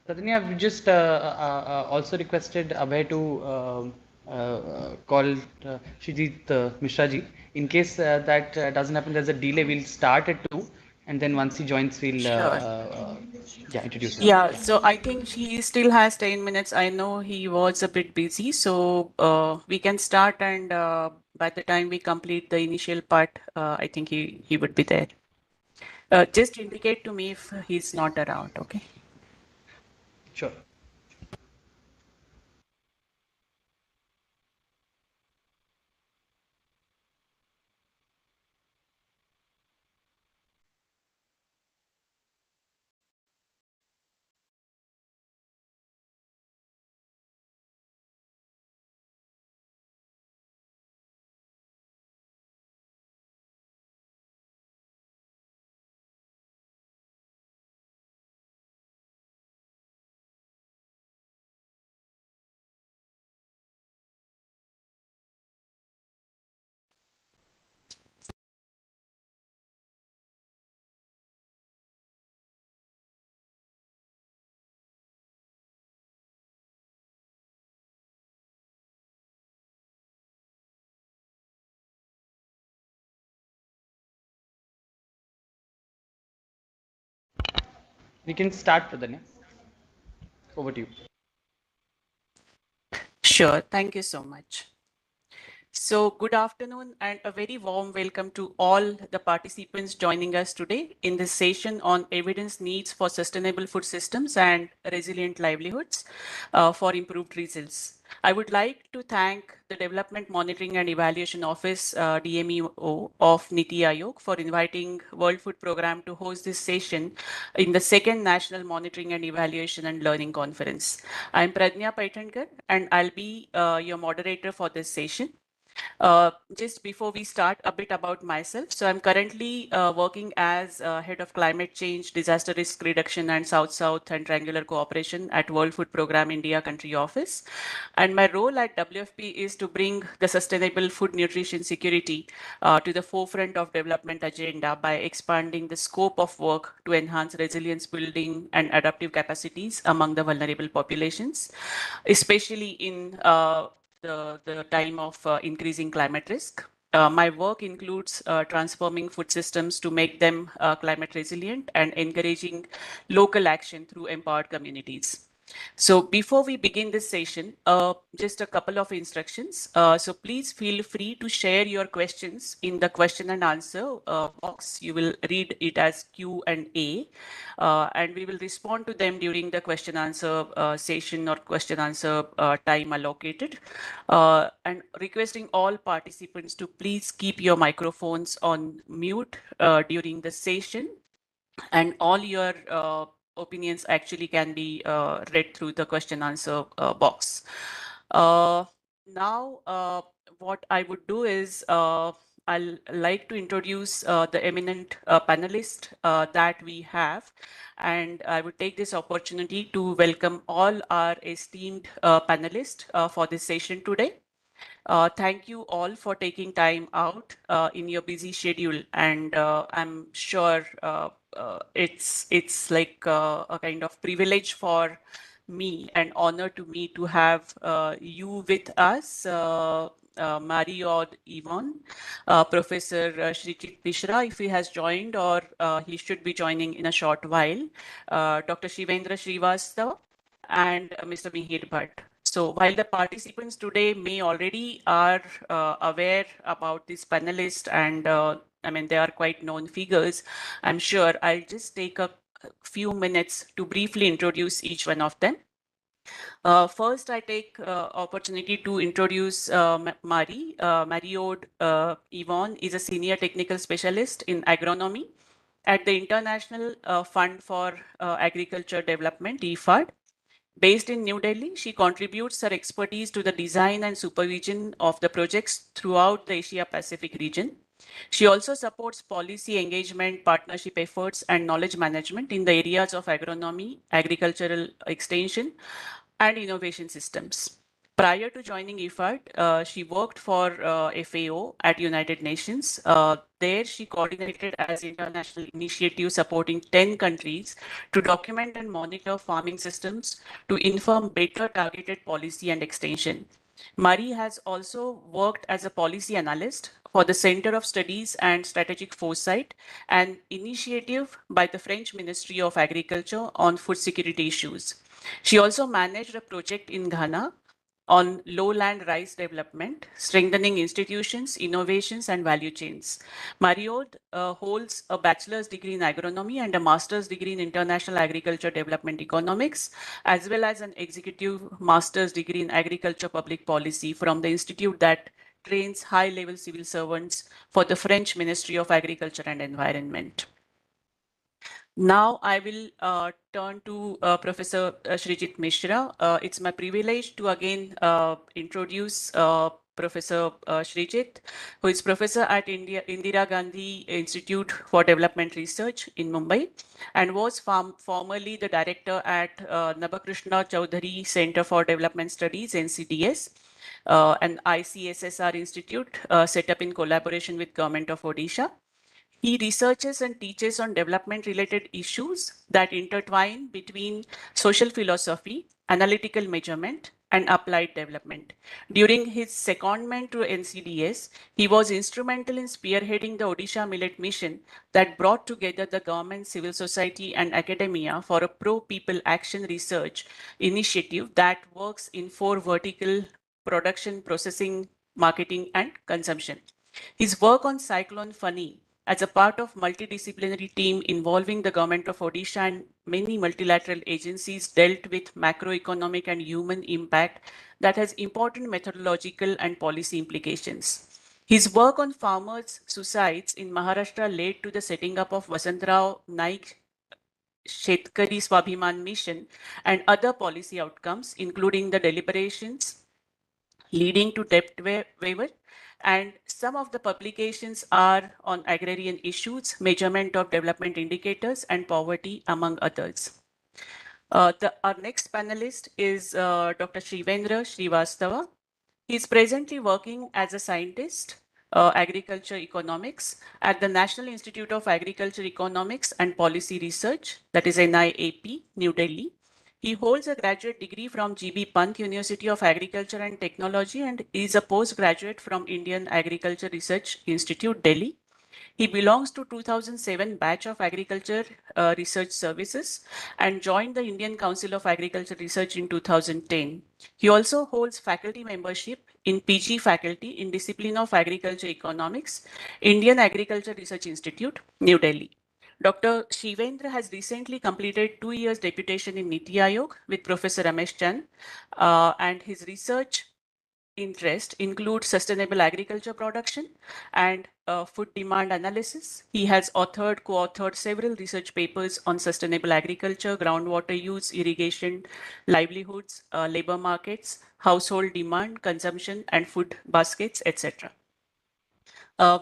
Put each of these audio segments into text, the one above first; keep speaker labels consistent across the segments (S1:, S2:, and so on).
S1: Pradanya, we just also requested Abhay to call Shijit Mishra ji. In case that doesn't happen, there's a delay. We'll start at 2, and then once he joins, we'll
S2: Sure.
S1: yeah, introduce him.
S2: Yeah, so I think he still has 10 minutes. I know he was a bit busy, so we can start, and by the time we complete the initial part, I think he would be there. Just indicate to me if he's not around, okay?
S1: Sure. We can start, Pradanya. Over to you.
S2: Sure, thank you so much. So good afternoon and a very warm welcome to all the participants joining us today in this session on evidence needs for sustainable food systems and resilient livelihoods for improved results. I would like to thank the Development Monitoring and Evaluation Office, DMEO of Niti Aayog for inviting World Food Programme to host this session in the second National Monitoring and Evaluation and Learning Conference. I'm Pradnya Paitankar and I'll be your moderator for this session. Just before we start, a bit about myself. So I'm currently working as head of climate change, disaster risk reduction, and South-South and triangular cooperation at World Food Programme India Country Office. And my role at WFP is to bring the sustainable food nutrition security to the forefront of development agenda by expanding the scope of work to enhance resilience building and adaptive capacities among the vulnerable populations, especially in the time of increasing climate risk. My work includes transforming food systems to make them climate resilient and encouraging local action through empowered communities. So before we begin this session, just a couple of instructions. So please feel free to share your questions in the question and answer box. You will read it as Q&A, and we will respond to them during the question answer session or question answer time allocated. And requesting all participants to please keep your microphones on mute during the session, and all your opinions actually can be read through the question answer box. Now, what I would do is I'll like to introduce the eminent panelist that we have, and I would take this opportunity to welcome all our esteemed panelists for this session today. Thank you all for taking time out in your busy schedule, and I'm sure it's like a kind of privilege for me and honor to me to have you with us, Mario Yvonne, Professor Srijit Mishra, if he has joined, or he should be joining in a short while, Dr. Sriven Srivastava, and Mr. Mihir Bhatt. So while the participants today may already are aware about this panelist, and I mean, they are quite known figures, I'm sure I'll just take a few minutes to briefly introduce each one of them. First, I take opportunity to introduce Mariod Yvonne is a senior technical specialist in agronomy at the International Fund for Agriculture Development, IFAD. Based in New Delhi, she contributes her expertise to the design and supervision of the projects throughout the Asia-Pacific region. She also supports policy engagement, partnership efforts, and knowledge management in the areas of agronomy, agricultural extension, and innovation systems. Prior to joining IFAD, she worked for FAO at United Nations. There, she coordinated as international initiative supporting 10 countries to document and monitor farming systems to inform better targeted policy and extension. Marie has also worked as a policy analyst for the Center of Studies and Strategic Foresight, an initiative by the French Ministry of Agriculture on food security issues. She also managed a project in Ghana on lowland rice development, strengthening institutions, innovations, and value chains. Mariod holds a bachelor's degree in agronomy and a master's degree in international agriculture development economics, as well as an executive master's degree in agriculture public policy from the institute that trains high-level civil servants for the French Ministry of Agriculture and Environment. Now I will turn to Professor Shrijit Mishra. It's my privilege to again introduce Professor Shrijit, who is professor at Indira Gandhi Institute for Development Research in Mumbai and was formerly the director at Nabakrishna Chaudhary Center for Development Studies, NCDS, an ICSSR institute set up in collaboration with Government of Odisha. He researches and teaches on development-related issues that intertwine between social philosophy, analytical measurement, and applied development. During his secondment to NCDS, he was instrumental in spearheading the Odisha Millet Mission that brought together the government, civil society, and academia for a pro-people action research initiative that works in 4 vertical: production, processing, marketing, and consumption. His work on Cyclone Fani as a part of multidisciplinary team involving the government of Odisha and many multilateral agencies dealt with macroeconomic and human impact that has important methodological and policy implications. His work on farmers' suicides in Maharashtra led to the setting up of Vasantrao Naik Shetkari Swabhiman Mission and other policy outcomes, including the deliberations leading to debt waiver, and some of the publications are on agrarian issues, measurement of development indicators, and poverty, among others. Our next panelist is Dr. Sriven Srivastava. He is presently working as a scientist, agriculture economics at the National Institute of Agriculture Economics and Policy Research, that is NIAP, New Delhi. He holds a graduate degree from GB Pant University of Agriculture and Technology and is a postgraduate from Indian Agriculture Research Institute, Delhi. He belongs to 2007 batch of Agriculture Research Services and joined the Indian Council of Agriculture Research in 2010. He also holds faculty membership in PG faculty in discipline of Agriculture Economics, Indian Agriculture Research Institute, New Delhi. Dr. Shivendra has recently completed 2 years deputation in Niti Aayog with Professor Ramesh Chand, and his research interest includes sustainable agriculture production and food demand analysis. He has co-authored several research papers on sustainable agriculture, groundwater use, irrigation, livelihoods, labor markets, household demand, consumption, and food baskets, etc.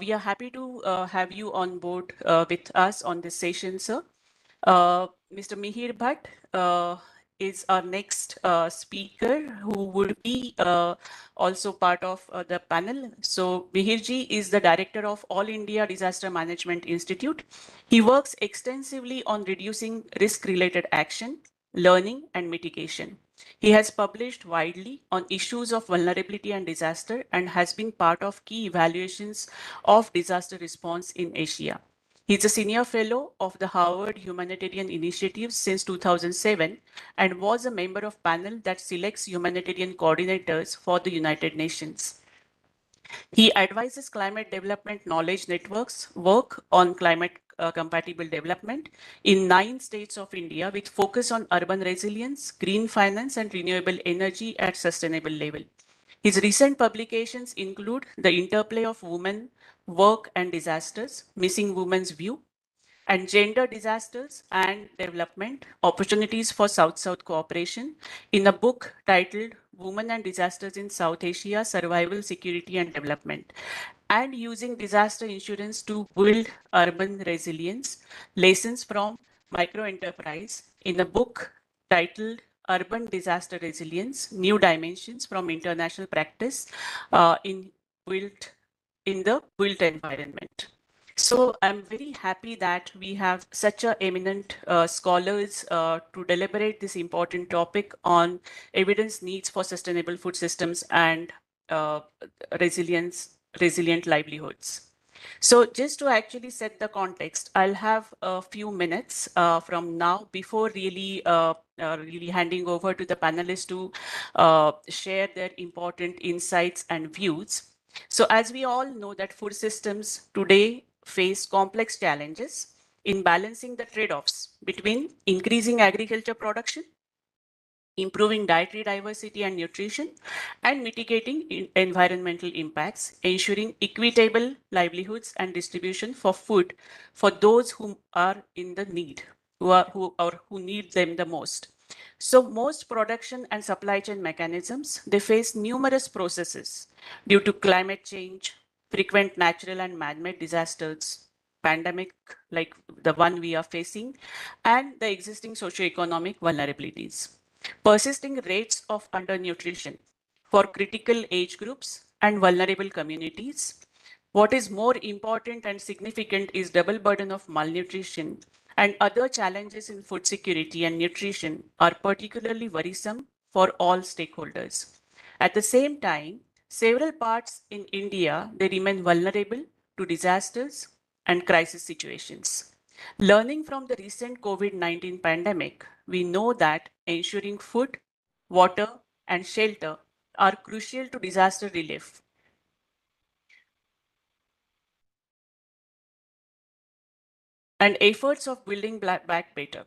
S2: We are happy to have you on board with us on this session, sir. Mr. Mihir Bhatt is our next speaker who would be also part of the panel. So Mihirji is the director of All India Disaster Management Institute. He works extensively on reducing risk-related action, learning, and mitigation. He has published widely on issues of vulnerability and disaster and has been part of key evaluations of disaster response in Asia. He's a senior fellow of the Harvard Humanitarian Initiative since 2007 and was a member of panel that selects humanitarian coordinators for the United Nations. He advises climate development knowledge networks work on climate compatible development in 9 states of India with focus on urban resilience, green finance, and renewable energy at sustainable level. His recent publications include The Interplay of Women, Work and Disasters, Missing Women's View, and Gender Disasters and Development, Opportunities for South-South Cooperation in a book titled Women and Disasters in South Asia, Survival, Security and Development, and Using Disaster Insurance to Build Urban Resilience, Lessons from Microenterprise in a book titled urban disaster resilience, new dimensions from international practice in the built environment. So I'm very happy that we have such a eminent scholars to deliberate this important topic on evidence needs for sustainable food systems and uh, resilient livelihoods. So just to actually set the context, I'll have a few minutes from now before really handing over to the panelists to share their important insights and views. So as we all know that food systems today face complex challenges in balancing the trade-offs between increasing agriculture production, improving dietary diversity and nutrition, and mitigating environmental impacts, ensuring equitable livelihoods and distribution for food for those who are in the need, who need them the most. So most production and supply chain mechanisms, they face numerous processes due to climate change, frequent natural and man-made disasters, pandemic like the one we are facing, and the existing socioeconomic vulnerabilities. Persisting rates of undernutrition for critical age groups and vulnerable communities. What is more important and significant is double burden of malnutrition and other challenges in food security and nutrition are particularly worrisome for all stakeholders. At the same time, several parts in India, they remain vulnerable to disasters and crisis situations. Learning from the recent COVID-19 pandemic, we know that ensuring food, water, and shelter are crucial to disaster relief. And efforts of building back better.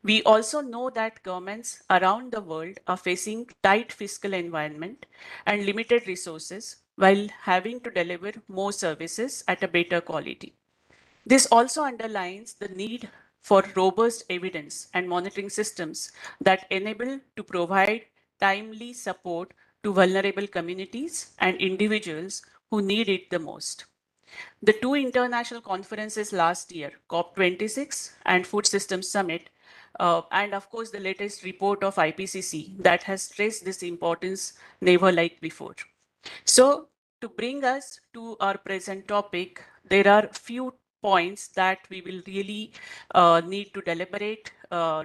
S2: We also know that governments around the world are facing tight fiscal environment and limited resources while having to deliver more services at a better quality. This also underlines the need for robust evidence and monitoring systems that enable to provide timely support to vulnerable communities and individuals who need it the most. The two international conferences last year, COP26 and Food Systems Summit, and of course the latest report of IPCC that has stressed this importance never like before. So to bring us to our present topic, there are few points that we will really need to deliberate,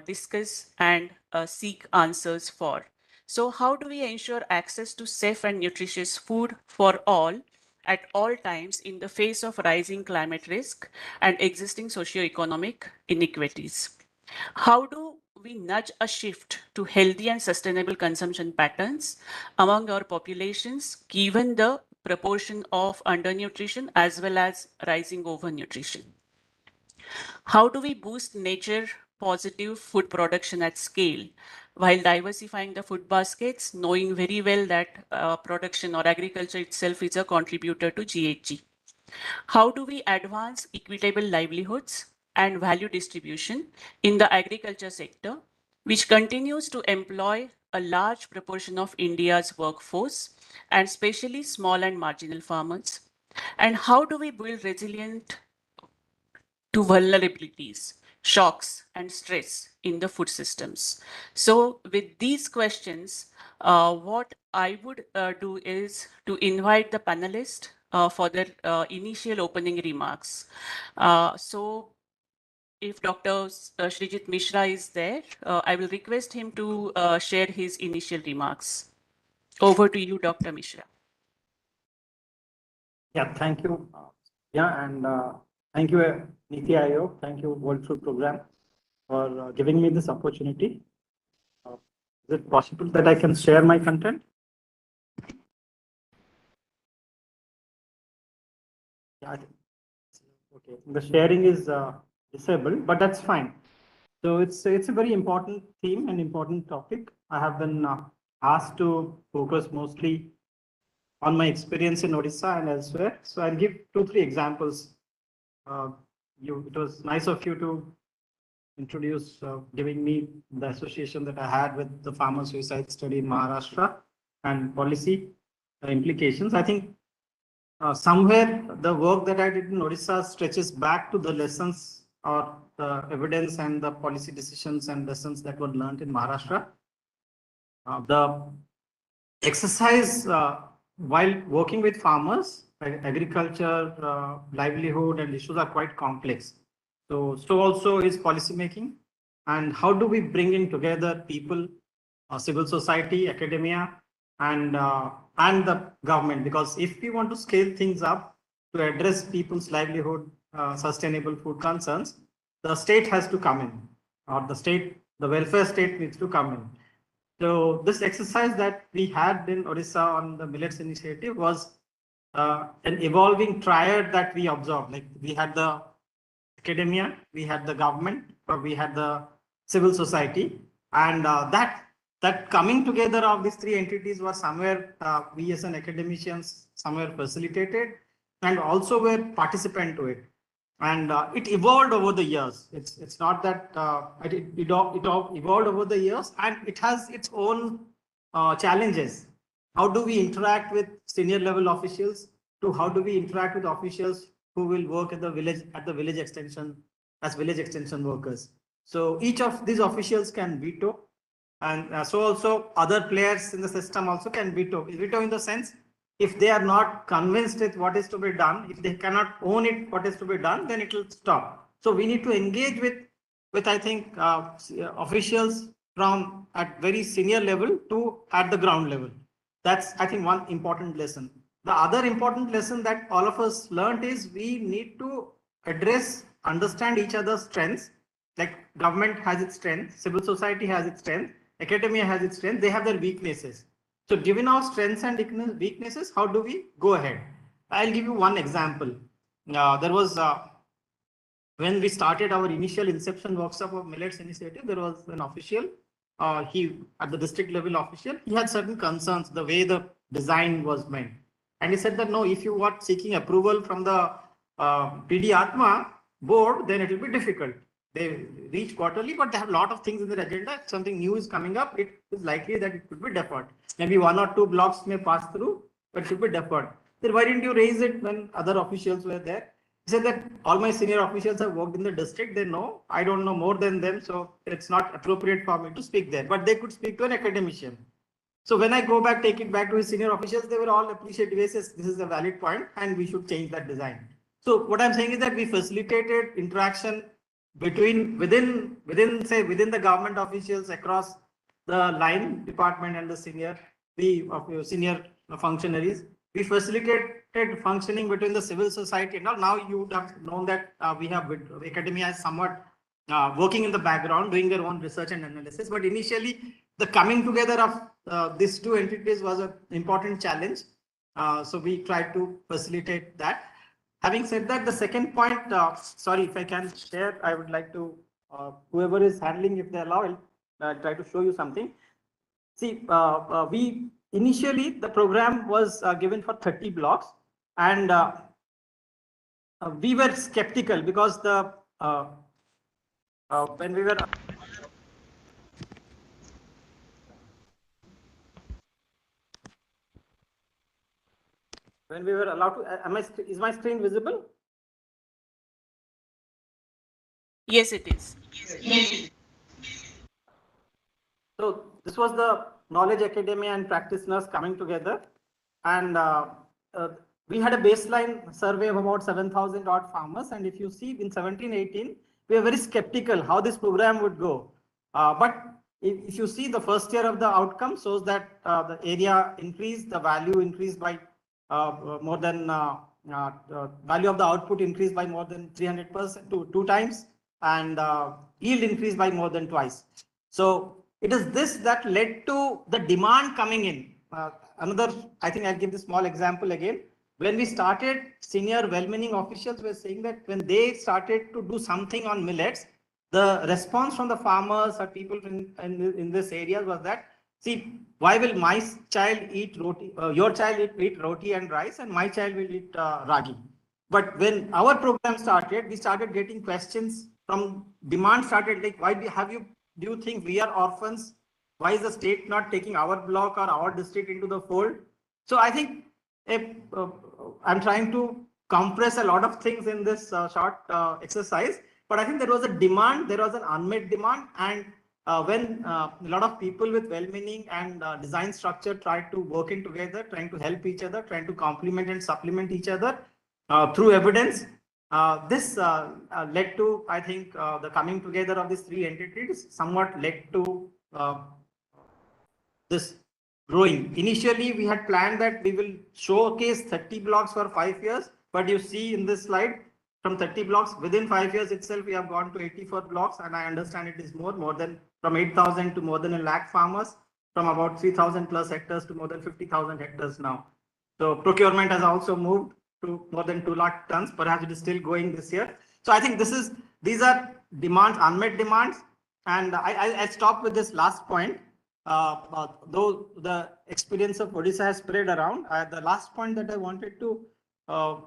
S2: discuss, and seek answers for. So how do we ensure access to safe and nutritious food for all at all times in the face of rising climate risk and existing socioeconomic inequities? How do we nudge a shift to healthy and sustainable consumption patterns among our populations, given the proportion of undernutrition as well as rising overnutrition? How do we boost nature positive food production at scale while diversifying the food baskets, knowing very well that production or agriculture itself is a contributor to GHG? How do we advance equitable livelihoods and value distribution in the agriculture sector, which continues to employ a large proportion of India's workforce, and especially small and marginal farmers? And how do we build resilient to vulnerabilities, shocks, and stress in the food systems? So with these questions, what I would do is to invite the panelists for their initial opening remarks. So if Dr. Srijit Mishra is there, I will request him to share his initial remarks. Over to you, Dr. Mishra.
S3: Yeah, thank you. And thank you, Niti Aayog. Thank you, World Food Program, for giving me this opportunity. Is it possible that I can share my content? Yeah, okay. The sharing is disabled, but that's fine. So it's a very important theme and important topic. I have been asked to focus mostly on my experience in Odisha and elsewhere. So I'll give 2-3 examples. It was nice of you to introduce, giving me the association that I had with the farmer suicide study in Maharashtra and policy implications. I think somewhere the work that I did in Odisha stretches back to the lessons or the evidence and the policy decisions and lessons that were learned in Maharashtra. The exercise while working with farmers, agriculture, livelihood, and issues are quite complex. So also is policy making, and how do we bring in together people, civil society, academia, and the government? Because if we want to scale things up to address people's livelihood, sustainable food concerns, the state has to come in, or the welfare state needs to come in. So this exercise that we had in Odisha on the Millets Initiative was an evolving triad that we observed. Like we had the academia, we had the government, or we had the civil society, and that coming together of these three entities was somewhere we as an academicians somewhere facilitated, and also were participant to it. And it evolved over the years. It's not that it evolved over the years, and it has its own challenges. How do we interact with senior level officials? To how do we interact with officials who will work at the village extension as village extension workers? So each of these officials can veto, and so also other players in the system also can veto. Veto in the sense, if they are not convinced with what is to be done, if they cannot own it, what is to be done, then it will stop. So we need to engage with I think officials from at very senior level to at the ground level. That's I think one important lesson. The other important lesson that all of us learned is we need to understand each other's strengths. Like government has its strength, civil society has its strength, academia has its strength, they have their weaknesses. So given our strengths and weaknesses, how do we go ahead? I'll give you one example. There was when we started our initial inception workshop of Millets Initiative, there was an official, he at the district level official, he had certain concerns the way the design was meant. And he said that no, if you are seeking approval from the PD Atma board, then it will be difficult. They reach quarterly, but they have a lot of things in their agenda. If something new is coming up, it is likely that it could be deferred. Maybe 1 or 2 blocks may pass through, but it should be deferred. Then why didn't you raise it when other officials were there? He said that all my senior officials have worked in the district. They know I don't know more than them, so it's not appropriate for me to speak there. But they could speak to an academician. So when I go back, take it back to his senior officials, they were all appreciative. This is a valid point, and we should change that design. So what I'm saying is that we facilitated interaction within the government officials across the line department and the senior functionaries. We facilitated functioning between the civil society. Now you would have known that we have academia is somewhat working in the background, doing their own research and analysis. But initially, the coming together of these two entities was an important challenge. So we tried to facilitate that. Having said that, the second point, sorry, if I can share, I would like to, whoever is handling, if they allow, I'll try to show you something. See, we initially, the program was given for 30 blocks, and we were skeptical because when we were allowed to, is my screen visible?
S2: Yes, it is.
S3: So this was the knowledge academia and practitioners coming together, and we had a baseline survey of about 7,000 odd farmers. And if you see in 17-18, we were very skeptical how this program would go. But if you see the first year of the outcome shows that the area increased, the value increased by more than value of the output increased by more than 300% to 2 times, and yield increased by more than twice. So it is this that led to the demand coming in. Another, I think I'll give this small example again. When we started, senior well-meaning officials were saying that when they started to do something on millets, the response from the farmers or people in this area was that, see, why will my child eat roti, your child eat roti and rice, and my child will eat ragi? But when our program started, we started getting questions from demand started like, why do you think we are orphans? Why is the state not taking our block or our district into the fold? So I think I'm trying to compress a lot of things in this short exercise, but I think there was a demand, there was an unmet demand, and when a lot of people with well-meaning and design structure try to work in together, trying to help each other, trying to complement and supplement each other through evidence. This led to, I think, the coming together of these three entities somewhat led to this growing. Initially, we had planned that we will showcase 30 blocks for 5 years, but you see in this slide, from 30 blocks within 5 years itself, we have gone to 84 blocks, and I understand it is more than from 8,000 to more than a lakh farmers, from about 3,000 plus hectares to more than 50,000 hectares now. So procurement has also moved to more than 2 lakh tons. Perhaps it is still going this year. So I think these are demands, unmet demands, and I stop with this last point. Though the experience of Odisha has spread around, the last point that I wanted to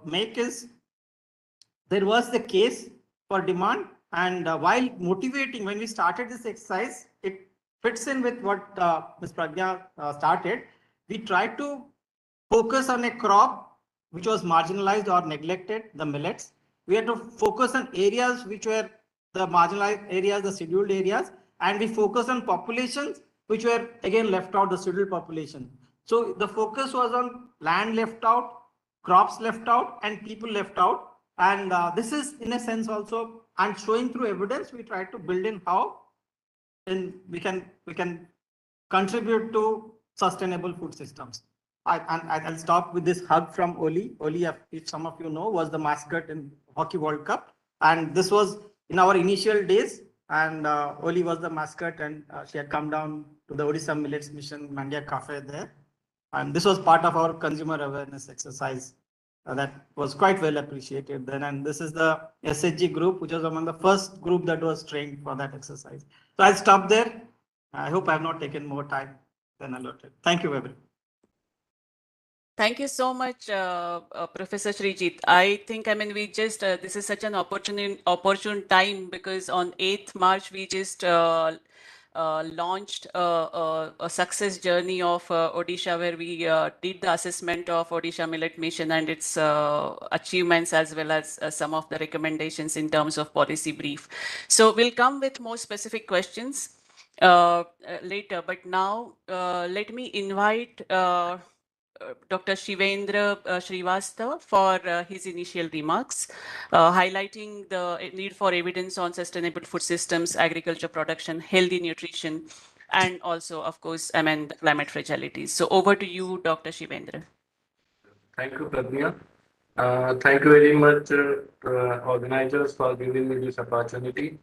S3: make is there was the case for demand, and while motivating, when we started this exercise, it fits in with what Ms. Pragya started. We tried to focus on a crop which was marginalized or neglected, the millets. We had to focus on areas which were the marginalized areas, the scheduled areas, and we focus on populations which were again left out, the scheduled population. So the focus was on land left out, crops left out, and people left out. And this is in a sense also, and showing through evidence, we try to build in how we can contribute to sustainable food systems. I'll stop with this hug from Oli. Oli, if some of you know, was the mascot in Hockey World Cup. And this was in our initial days. And Oli was the mascot, and she had come down to the Odisha Millets Mission Mandia Cafe there. And this was part of our consumer awareness exercise that was quite well appreciated then. And this is the SHG group, which was among the first group that was trained for that exercise. So I'll stop there. I hope I have not taken more time than allotted. Thank you, everyone.
S2: Thank you so much, Professor Srijit. I think, we just, this is such an opportune time, because on 8th March, we just launched a success journey of Odisha, where we did the assessment of Odisha Millet Mission and its achievements, as well as some of the recommendations in terms of policy brief. So we'll come with more specific questions later, but now let me invite Dr. Sriven Srivastava for his initial remarks, highlighting the need for evidence on sustainable food systems, agriculture production, healthy nutrition, and also, of course, the climate fragilities. So over to you, Dr. Srivendra.
S4: Thank you, Pragya. Thank you very much, organizers, for giving me this opportunity.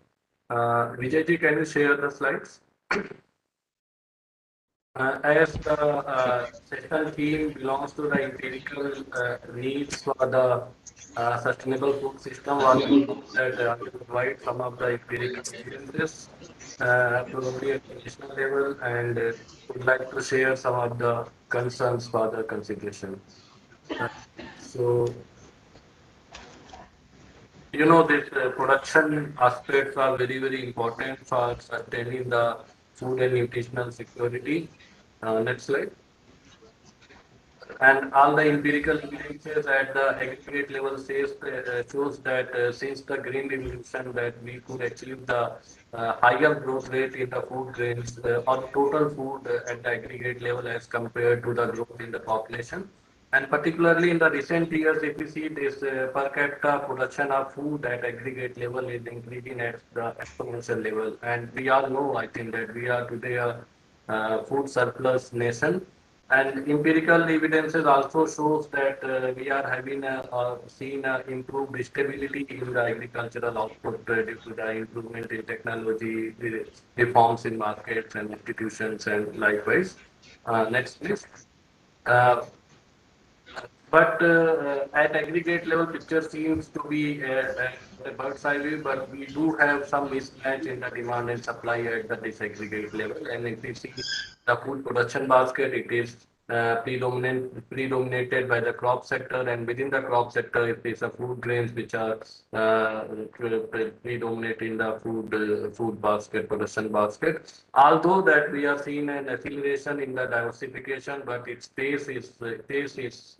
S4: Vijayji, can you share the slides? As the session team belongs to the empirical needs for the sustainable food system, what we do that we provide some of the empirical evidences, probably at the national level, and would like to share some of the concerns for the consideration. So, you know, this production aspects are very, very important for sustaining the food and nutritional security. Next slide. And all the empirical evidences at the aggregate level shows that since the green revolution, that we could achieve the higher growth rate in the food grains or total food at the aggregate level as compared to the growth in the population. And particularly in the recent years, if you see this per capita production of food at aggregate level is increasing at the exponential level. And we all know, I think, that we are today a food surplus nation. And empirical evidences also shows that we are having seen improved stability in the agricultural output due to the improvement in technology, the reforms in markets and institutions, and likewise. Next, please. But at aggregate level, picture seems to be a bird's eye view, but we do have some mismatch in the demand and supply at the disaggregate level. And if we see the food production basket, it is predominated by the crop sector, and within the crop sector, it is the food grains which are predominate in the food basket, production basket. Although that we are seeing an acceleration in the diversification, but its pace is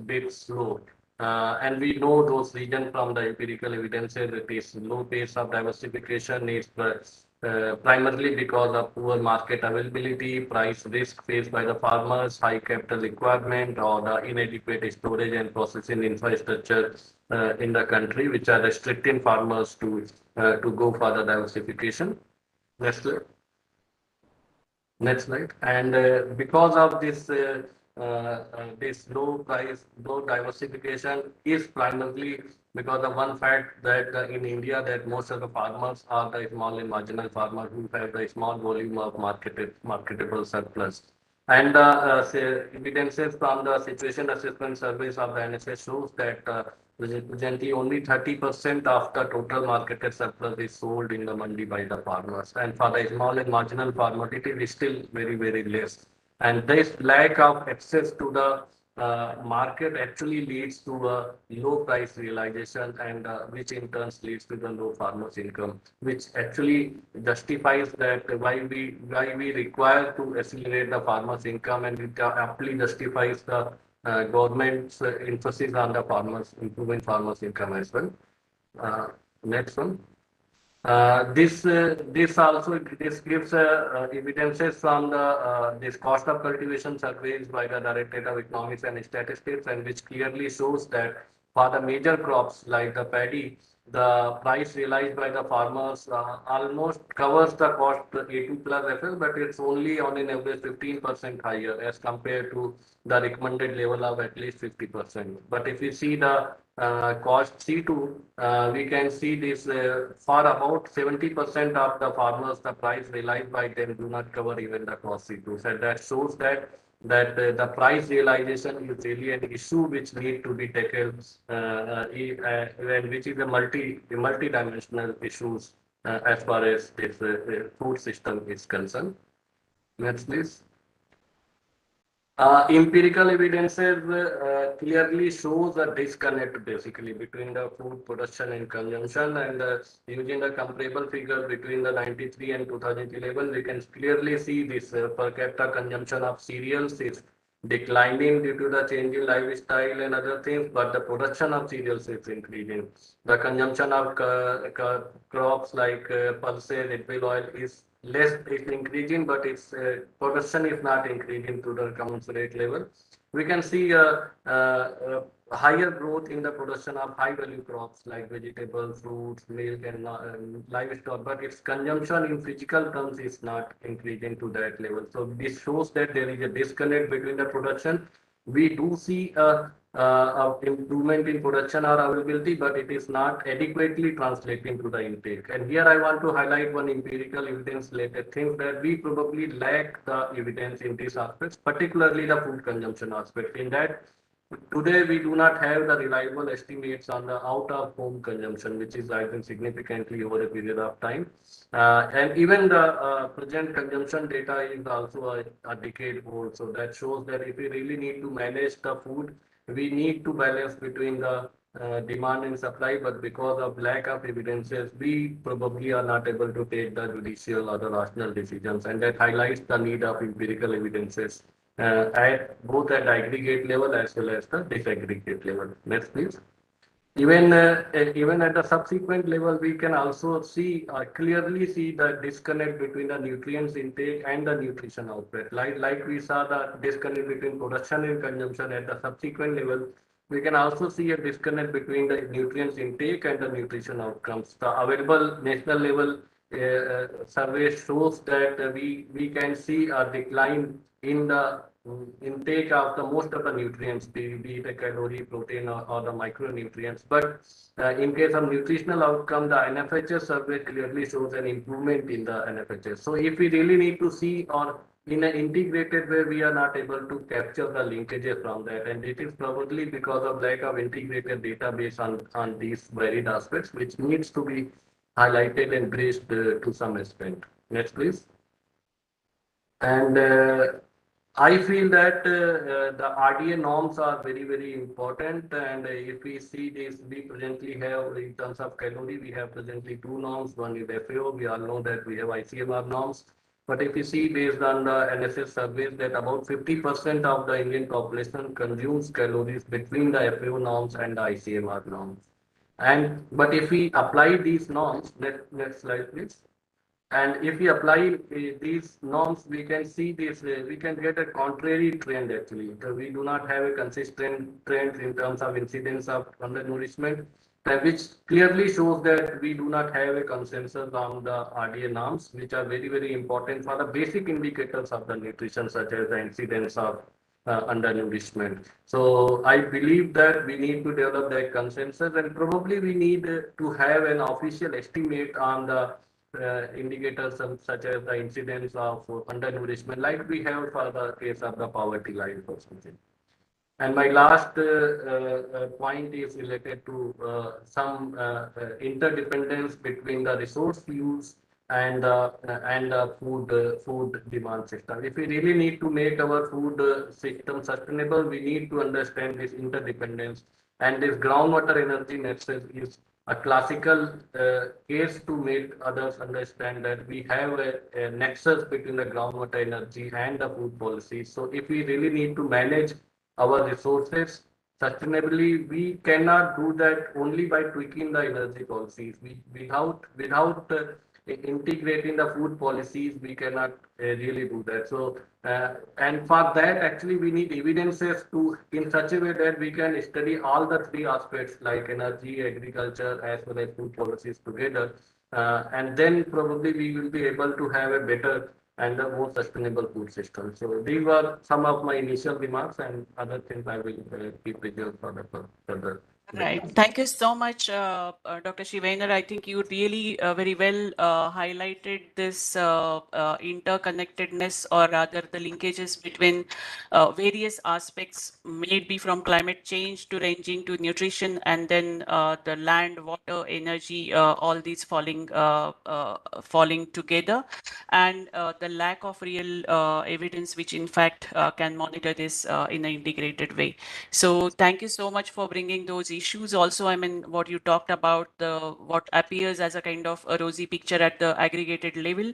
S4: bit slow. And we know those regions from the empirical evidences that is low pace of diversification is primarily because of poor market availability, price risk faced by the farmers, high capital requirement, or the inadequate storage and processing infrastructure in the country, which are restricting farmers to go for the diversification. Next slide. Next slide. And because of this low price, low diversification is primarily because of one fact that in India that most of the farmers are the small and marginal farmers who have the small volume of marketable surplus. And evidences from the situation assessment surveys of the NSS shows that presently only 30% of the total marketed surplus is sold in the mandi by the farmers. And for the small and marginal farmer, it is still very, very less. And this lack of access to the market actually leads to a low price realization, and which in turn leads to the low farmers income, which actually justifies that why we require to accelerate the farmers income, and it aptly justifies the government's emphasis on the farmers, improving farmers income as well. Next one. This gives evidences from the this cost of cultivation surveys by the Directorate of Economics and Statistics, and which clearly shows that for the major crops like the paddy, the price realized by the farmers almost covers the cost A2 plus FL, but it's only on an average 15% higher as compared to the recommended level of at least 50%. But if you see the cost C2, we can see this for about 70% of the farmers, the price realized by them do not cover even the cost C2. So that shows that the price realization is really an issue which need to be tackled, and which is a multi-dimensional issues as far as this food system is concerned. Next, please. Empirical evidences clearly shows a disconnect basically between the food production and consumption, and using the comparable figure between the 93 and 2011, we can clearly see this per capita consumption of cereals is declining due to the change in lifestyle and other things, but the production of cereals is increasing. The consumption of crops like pulses, edible oil is less, it's increasing, but its production is not increasing to the commensurate level. We can see a higher growth in the production of high value crops like vegetables, fruits, milk, and livestock, but its consumption in physical terms is not increasing to that level. So this shows that there is a disconnect between the production. We do see a improvement in production or availability, but it is not adequately translating to the intake. And here I want to highlight one empirical evidence related thing that we probably lack the evidence in these aspects, particularly the food consumption aspect. In that, today we do not have the reliable estimates on the out of home consumption, which is rising significantly over a period of time. And even the present consumption data is also a decade old. So that shows that if we really need to manage the food, we need to balance between the demand and supply, but because of lack of evidences, we probably are not able to take the judicial or the rational decisions, and that highlights the need of empirical evidences at both at aggregate level as well as the disaggregate level. Next, please. Even at the subsequent level, we can also see clearly see the disconnect between the nutrients intake and the nutrition output. Like we saw the disconnect between production and consumption at the subsequent level, we can also see a disconnect between the nutrients intake and the nutrition outcomes. The available national level survey shows that we can see a decline in the intake of the most of the nutrients, be the calorie, protein, or the micronutrients. But in case of nutritional outcome, the NFHS survey clearly shows an improvement in the NFHS. So if we really need to see, or in an integrated way, we are not able to capture the linkages from that. And it is probably because of lack of integrated database on these varied aspects, which needs to be highlighted and bridged to some extent. Next, please. And I feel that the RDA norms are very, very important. And if we see this, we presently have, in terms of calorie, we have presently two norms. One is FAO. We all know that we have ICMR norms. But if you see based on the NSS surveys that about 50% of the Indian population consumes calories between the FAO norms and the ICMR norms. But if we apply these norms, next slide, please. And if we apply these norms, we can see this, we can get a contrary trend actually. So we do not have a consistent trend in terms of incidence of undernourishment, which clearly shows that we do not have a consensus on the RDA norms, which are very, very important for the basic indicators of the nutrition, such as the incidence of undernourishment. So I believe that we need to develop that consensus, and probably we need to have an official estimate on the indicators such as the incidence of undernourishment, like we have for the case of the poverty line or something. And my last point is related to some interdependence between the resource use and the food demand system. If we really need to make our food system sustainable, we need to understand this interdependence. And this groundwater energy nexus is a classical case to make others understand that we have a nexus between the groundwater energy and the food policy. So if we really need to manage our resources sustainably, we cannot do that only by tweaking the energy policies. Without integrating the food policies, we cannot really do that. So, and for that, actually, we need evidences to in such a way that we can study all the three aspects like energy, agriculture, as well as food policies together, and then probably we will be able to have a better and a more sustainable food system. So these were some of my initial remarks, and other things I will keep reserved for the further.
S2: Right. Thank you so much, Dr. Srivendra. I think you really very well highlighted this interconnectedness, or rather the linkages between various aspects, may it be from climate change to ranging to nutrition, and then the land, water, energy, all these falling together, and the lack of real evidence which in fact can monitor this in an integrated way. So thank you so much for bringing those issues. Also, I mean, what you talked about, what appears as a kind of a rosy picture at the aggregated level,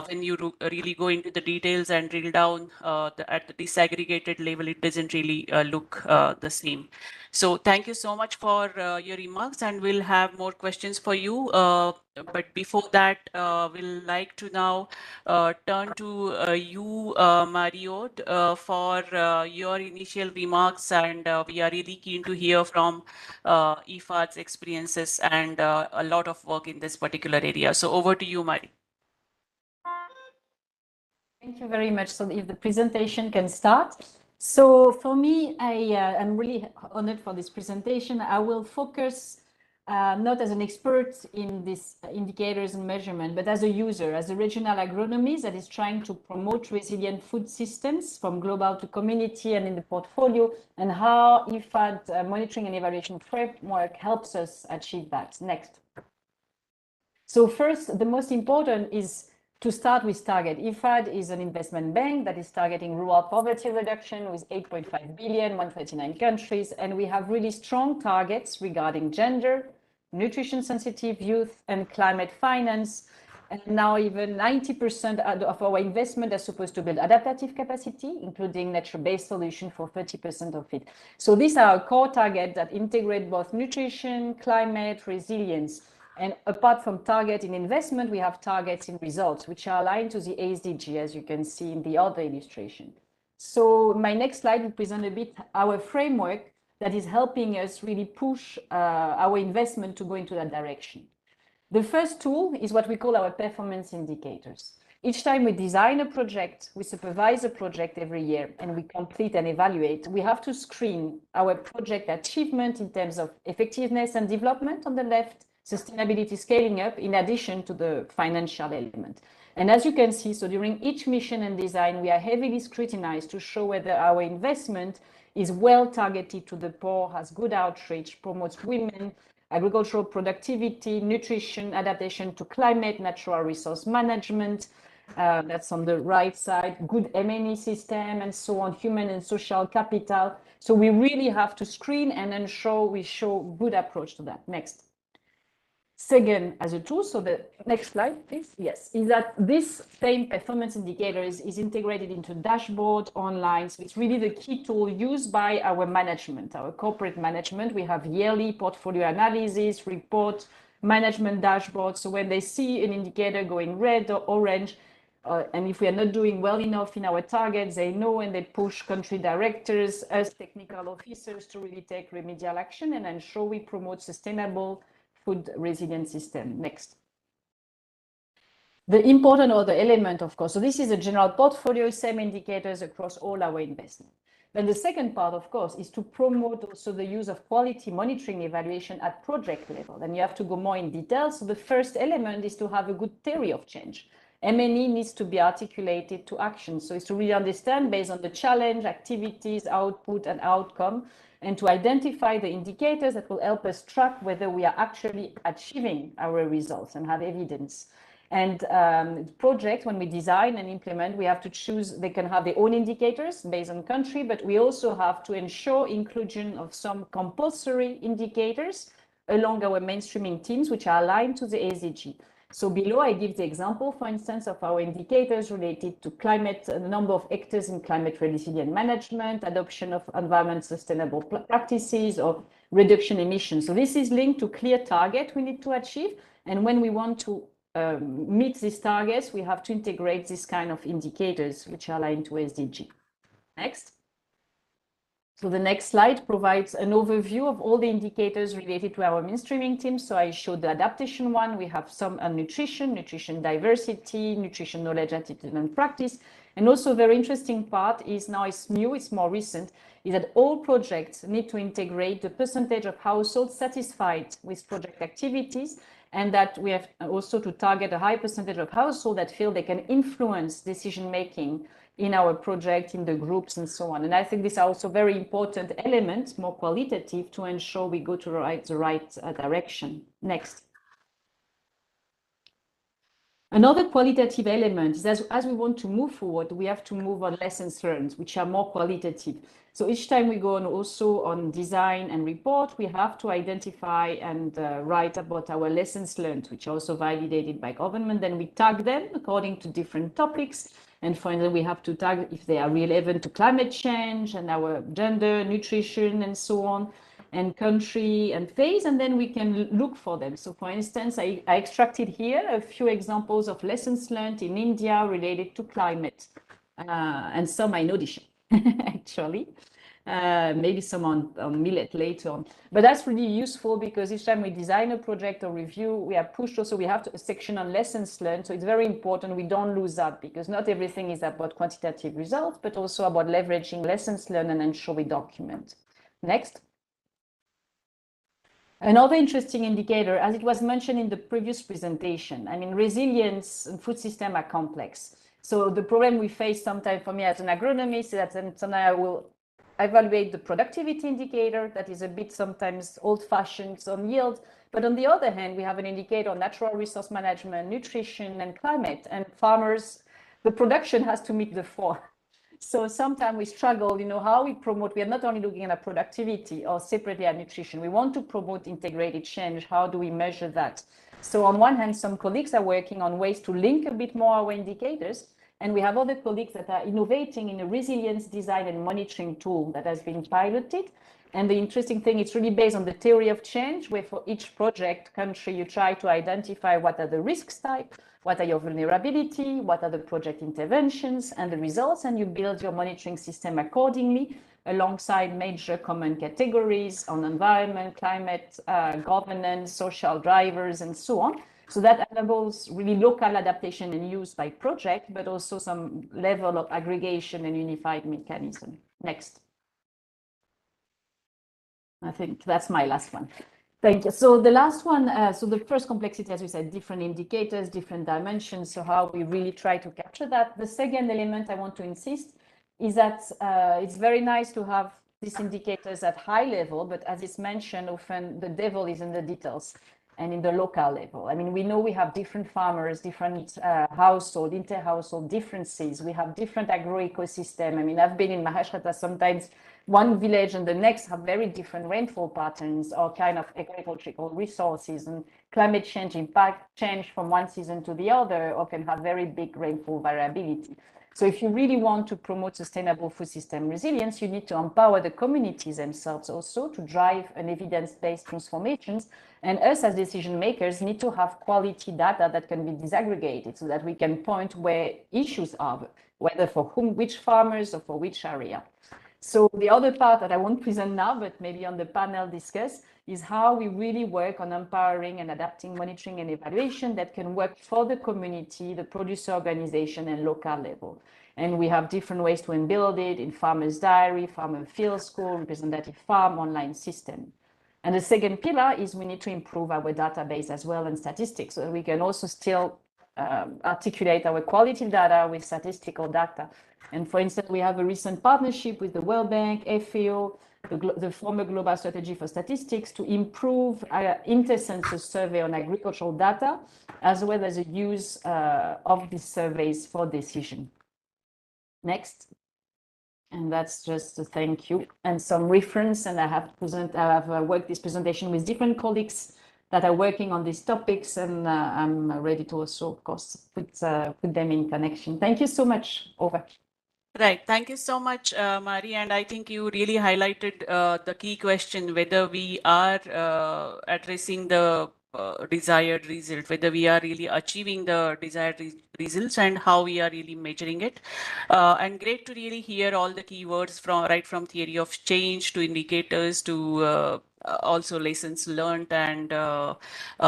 S2: when you really go into the details and drill down at the disaggregated level, it doesn't really look the same. So thank you so much for your remarks, and we'll have more questions for you. But before that, we'll like to now turn to you, Mario, for your initial remarks, and we are really keen to hear from IFAD's experiences and a lot of work in this particular area. So over to you, Mario.
S5: Thank you very much. So if the presentation can start. So for me, I'm really honored for this presentation. I will focus not as an expert in these indicators and measurement, but as a user, as a regional agronomist that is trying to promote resilient food systems from global to community and in the portfolio, and how IFAD monitoring and evaluation framework helps us achieve that. Next. So first, the most important is to start with target. IFAD is an investment bank that is targeting rural poverty reduction with 8.5 billion, 139 countries, and we have really strong targets regarding gender, nutrition sensitive youth, and climate finance. And now even 90% of our investment are supposed to build adaptive capacity, including nature-based solution for 30% of it. So these are our core targets that integrate both nutrition, climate, resilience. And apart from target in investment, we have targets in results, which are aligned to the SDG, as you can see in the other illustration. So my next slide will present a bit our framework that is helping us really push our investment to go into that direction. The first tool is what we call our performance indicators. Each time we design a project, we supervise a project every year, and we complete and evaluate, we have to screen our project achievement in terms of effectiveness and development on the left, sustainability scaling up, in addition to the financial element. And as you can see, so during each mission and design, we are heavily scrutinized to show whether our investment is well targeted to the poor, has good outreach, promotes women, agricultural productivity, nutrition, adaptation to climate, natural resource management, that's on the right side, good M&E system, and so on, human and social capital. So we really have to screen and ensure we show good approach to that. Next. Second, as a tool, so the next slide, please. Yes, is that this same performance indicator is integrated into dashboard online. So it's really the key tool used by our management, our corporate management. We have yearly portfolio analysis, report, management dashboards. So when they see an indicator going red or orange, and if we are not doing well enough in our targets, they know, and they push country directors, us technical officers, to really take remedial action and ensure we promote sustainable food resilient system. Next. The important other element, of course, so this is a general portfolio, same indicators across all our investment. Then the second part, of course, is to promote also the use of quality monitoring evaluation at project level. And you have to go more in detail. So the first element is to have a good theory of change. M&E needs to be articulated to action. So it's to really understand based on the challenge, activities, output, and outcome, and to identify the indicators that will help us track whether we are actually achieving our results and have evidence. And projects, when we design and implement, we have to choose, they can have their own indicators based on country, but we also have to ensure inclusion of some compulsory indicators along our mainstreaming teams, which are aligned to the SDG. So below, I give the example, for instance, of our indicators related to climate, the number of hectares in climate resilient management, adoption of environment sustainable practices, or reduction emissions. So this is linked to clear target we need to achieve. And when we want to meet these targets, we have to integrate this kind of indicators which are aligned to SDG. Next. So the next slide provides an overview of all the indicators related to our mainstreaming team. So I showed the adaptation one. We have some on nutrition, nutrition diversity, nutrition knowledge, attitude, and practice. And also a very interesting part is now it's new, it's more recent, is that all projects need to integrate the percentage of households satisfied with project activities, and that we have also to target a high percentage of households that feel they can influence decision-making in our project, in the groups, and so on. And I think these are also very important elements, more qualitative, to ensure we go to the right direction. Next. Another qualitative element is as we want to move forward, we have to move on lessons learned, which are more qualitative. So each time we go on also on design and report, we have to identify and write about our lessons learned, which are also validated by government. Then we tag them according to different topics. And finally, we have to tag if they are relevant to climate change and our gender, nutrition, and so on, and country and phase, and then we can look for them. So for instance, I extracted here a few examples of lessons learned in India related to climate, and some I know actually. Maybe some on millet later on. But that's really useful because each time we design a project or review, we are pushed also, we have a section on lessons learned. So it's very important we don't lose that, because not everything is about quantitative results, but also about leveraging lessons learned and ensure we document. Next. Another interesting indicator, as it was mentioned in the previous presentation, I mean, resilience and food system are complex. So the problem we face sometimes for me as an agronomist is that sometimes I will evaluate the productivity indicator that is a bit sometimes old-fashioned on yield. But on the other hand, we have an indicator on natural resource management, nutrition, and climate. And farmers, the production has to meet the four. So sometimes we struggle, how we promote. We are not only looking at productivity or separately at nutrition. We want to promote integrated change. How do we measure that? So on one hand, some colleagues are working on ways to link a bit more our indicators. And we have other colleagues that are innovating in a resilience design and monitoring tool that has been piloted. And the interesting thing, it's really based on the theory of change, where for each project country, you try to identify what are the risks type, what are your vulnerability, what are the project interventions and the results, and you build your monitoring system accordingly alongside major common categories on environment, climate, governance, social drivers, and so on. So that enables really local adaptation and use by project, but also some level of aggregation and unified mechanism. Next. I think that's my last one. Thank you. So the last one, so the first complexity, as we said, different indicators, different dimensions. So how we really try to capture that. The second element I want to insist is that it's very nice to have these indicators at high level, but as it's mentioned, often the devil is in the details and in the local level. I mean, we know we have different farmers, different household, inter-household differences. We have different agro-ecosystem. I mean, I've been in Maharashtra, sometimes one village and the next have very different rainfall patterns or kind of agricultural resources, and climate change impact change from one season to the other, or can have very big rainfall variability. So if you really want to promote sustainable food system resilience, you need to empower the communities themselves also to drive an evidence-based transformations. And us as decision makers need to have quality data that can be disaggregated so that we can point where issues are, whether for whom, which farmers or for which area. So the other part that I won't present now, but maybe on the panel discuss, is how we really work on empowering and adapting monitoring and evaluation that can work for the community, the producer organization, and local level. And we have different ways to build it in farmer's diary, farmer field school, representative farm, online system. And the second pillar is we need to improve our database as well and statistics so that we can also still articulate our quality data with statistical data. And for instance, we have a recent partnership with the World Bank, FAO, the former Global Strategy for Statistics to improve our inter-census survey on agricultural data, as well as the use of these surveys for decision. Next. And that's just a thank you and some reference. And I have worked this presentation with different colleagues that are working on these topics, and I'm ready to also, of course, put them in connection. Thank you so much. Over.
S2: Right. Thank you so much, Mari. And I think you really highlighted the key question, whether we are addressing the desired result, whether we are really achieving the desired results and how we are really measuring it. And great to really hear all the keywords from theory of change to indicators to also lessons learned and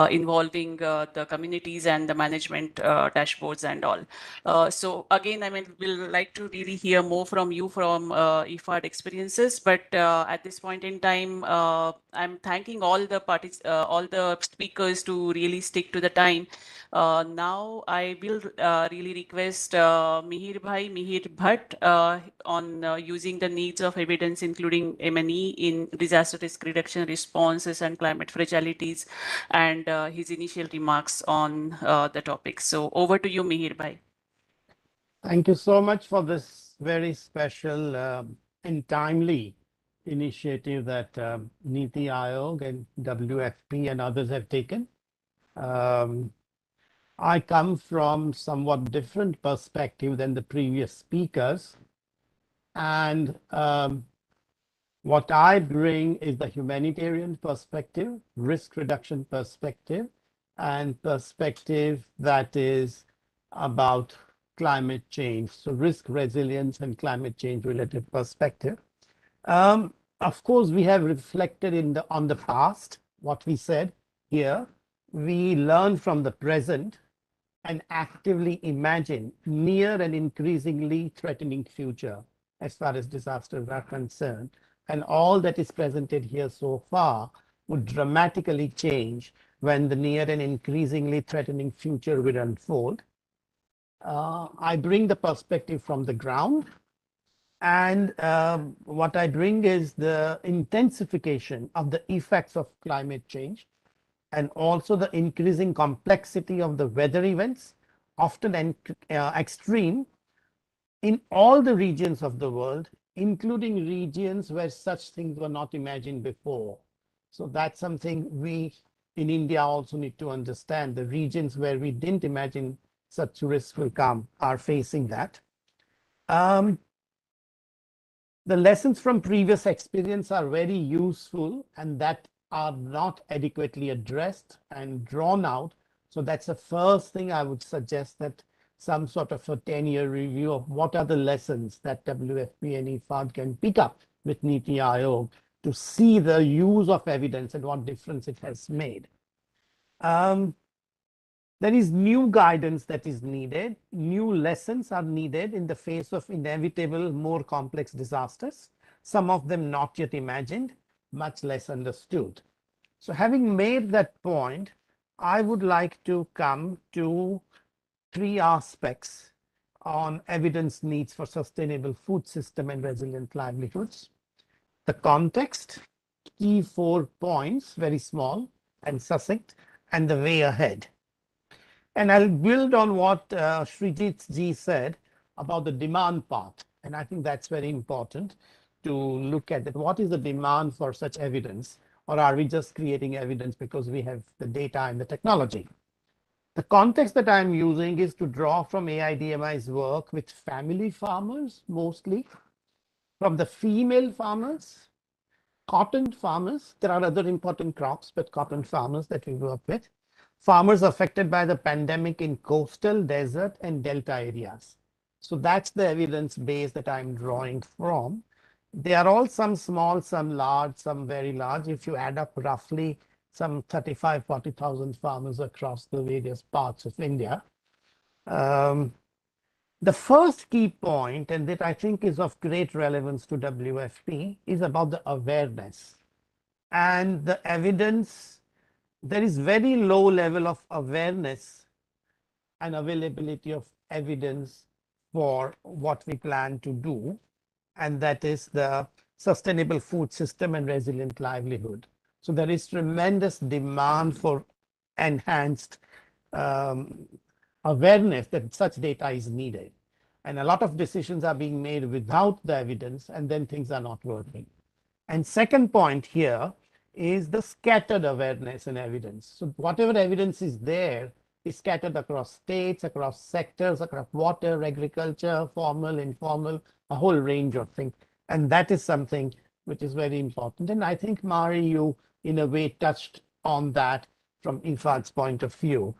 S2: involving the communities and the management dashboards and all. So again, I mean, we'll like to really hear more from you from IFAD experiences, but at this point in time, I'm thanking all the speakers to really stick to the time. Now I will really request Mihir Bhatt on using the needs of evidence, including M&E in disaster risk reduction responses and climate fragilities, and his initial remarks on the topic. So over to you, Mihir Bhai.
S6: Thank you so much for this very special and timely initiative that Niti Aayog and WFP and others have taken. I come from somewhat different perspective than the previous speakers, and what I bring is the humanitarian perspective, risk reduction perspective, and perspective that is about climate change. So risk resilience and climate change related perspective. Of course, we have reflected on the past, what we said here. We learn from the present and actively imagine near and increasingly threatening future as far as disasters are concerned. And all that is presented here so far would dramatically change when the near and increasingly threatening future will unfold. I bring the perspective from the ground, and what I bring is the intensification of the effects of climate change, and also the increasing complexity of the weather events, often extreme, in all the regions of the world, including regions where such things were not imagined before. So that's something we in India also need to understand. The regions where we didn't imagine such risks will come are facing that. The lessons from previous experience are very useful, and that are not adequately addressed and drawn out. So that's the first thing I would suggest, that some sort of a 10-year review of what are the lessons that WFP and IFAD can pick up with Niti Aayog to see the use of evidence and what difference it has made. There is new guidance that is needed. New lessons are needed in the face of inevitable, more complex disasters, some of them not yet imagined, much less understood. So having made that point, I would like to come to 3 aspects on evidence needs for sustainable food system and resilient livelihoods. The context, key 4 points, very small and succinct, and the way ahead. And I'll build on what Srijit ji said about the demand part. And I think that's very important to look at that. What is the demand for such evidence? Or are we just creating evidence because we have the data and the technology? The context that I'm using is to draw from AIDMI's work with family farmers, mostly from the female farmers, cotton farmers. There are other important crops, but cotton farmers that we work with. Farmers affected by the pandemic in coastal, desert, and delta areas. So that's the evidence base that I'm drawing from. They are all some small, some large, some very large. If you add up roughly some 35, 40,000 farmers across the various parts of India. The first key point, and that I think is of great relevance to WFP, is about the awareness. And the evidence, there is very low level of awareness and availability of evidence for what we plan to do, and that is the sustainable food system and resilient livelihood. So there is tremendous demand for enhanced awareness that such data is needed. And a lot of decisions are being made without the evidence, and then things are not working. And second point here is the scattered awareness and evidence. So whatever evidence is there is scattered across states, across sectors, across water, agriculture, formal, informal, a whole range of things. And that is something which is very important. And I think, Mari, you in a way touched on that from IFAD's point of view.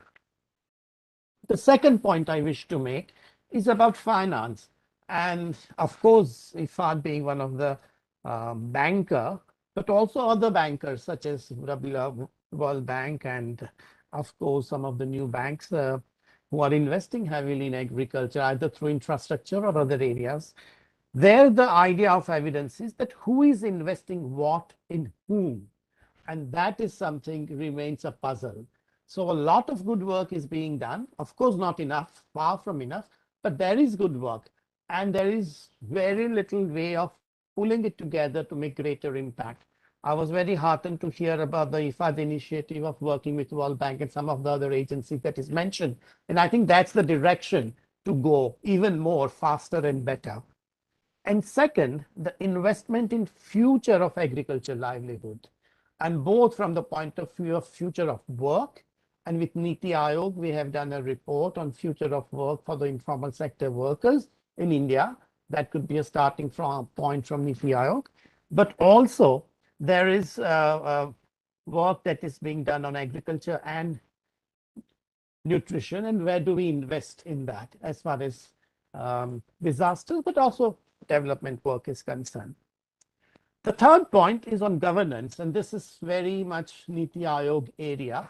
S6: The second point I wish to make is about finance. And of course, IFAD being one of the banker, but also other bankers such as World Bank and of course some of the new banks who are investing heavily in agriculture, either through infrastructure or other areas. There, the idea of evidence is that who is investing what in whom, and that is something remains a puzzle. So a lot of good work is being done. Of course, not enough, far from enough, but there is good work, and there is very little way of pulling it together to make greater impact. I was very heartened to hear about the IFAD initiative of working with World Bank and some of the other agencies that is mentioned. And I think that's the direction to go even more, faster and better. And second, the investment in future of agriculture livelihood, and both from the point of view of future of work, and with Niti Aayog, we have done a report on future of work for the informal sector workers in India. That could be a starting point from Niti Aayog. But also, there is work that is being done on agriculture and nutrition, and where do we invest in that as far as disasters, but also development work is concerned. The third point is on governance, and this is very much Niti Aayog area.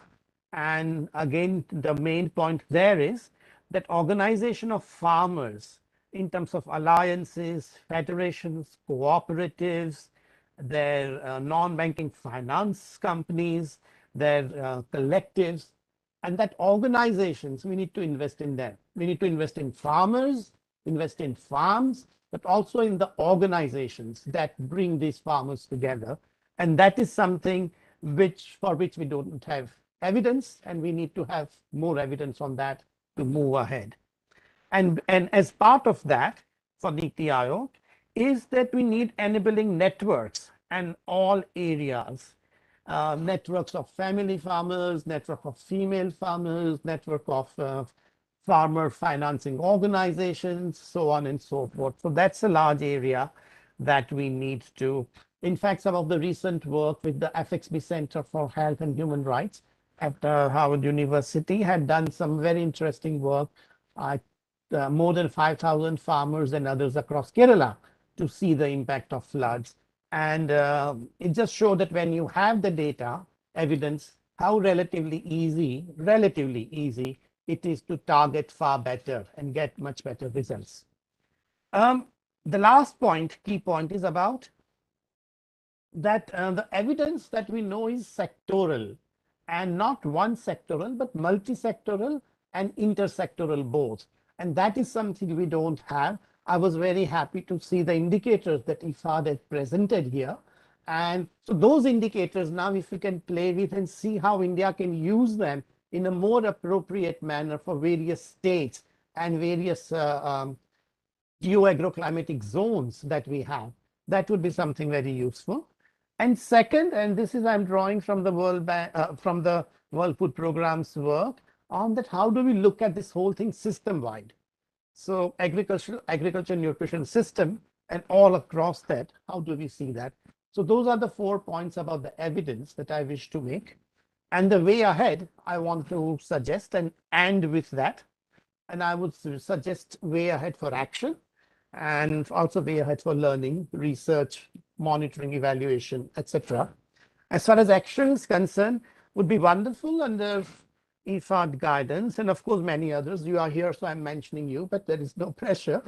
S6: And again, the main point there is that organization of farmers in terms of alliances, federations, cooperatives, their non-banking finance companies, their collectives, and that organizations, we need to invest in them. We need to invest in farmers, invest in farms, but also in the organizations that bring these farmers together. And that is something for which we don't have evidence, and we need to have more evidence on that to move ahead. And as part of that, for Niti Aayog, is that we need enabling networks and all areas. Networks of family farmers, network of female farmers, network of farmer financing organizations, so on and so forth. So that's a large area that we need to. In fact, some of the recent work with the FXB Center for Health and Human Rights at Harvard University had done some very interesting work. More than 5,000 farmers and others across Kerala to see the impact of floods. And it just showed that when you have the data, evidence, how relatively easy it is to target far better and get much better results. The last point, key point, is about that the evidence that we know is sectoral, and not one sectoral, but multi-sectoral and intersectoral both. And that is something we don't have. I was very happy to see the indicators that IFAD has presented here. And so those indicators now, if we can play with and see how India can use them in a more appropriate manner for various states and various geoagroclimatic zones that we have, that would be something very useful. And second, and this is I'm drawing from the World Bank, from the World Food Programme's work on that how do we look at this whole thing system-wide. So agriculture nutrition system and all across that, how do we see that? So those are the 4 points about the evidence that I wish to make. And the way ahead, I want to suggest and end with that. And I would suggest way ahead for action and also way ahead for learning, research, monitoring, evaluation, etc. As far as action is concerned, would be wonderful under IFAD guidance, and of course many others. You are here, so I'm mentioning you, but there is no pressure,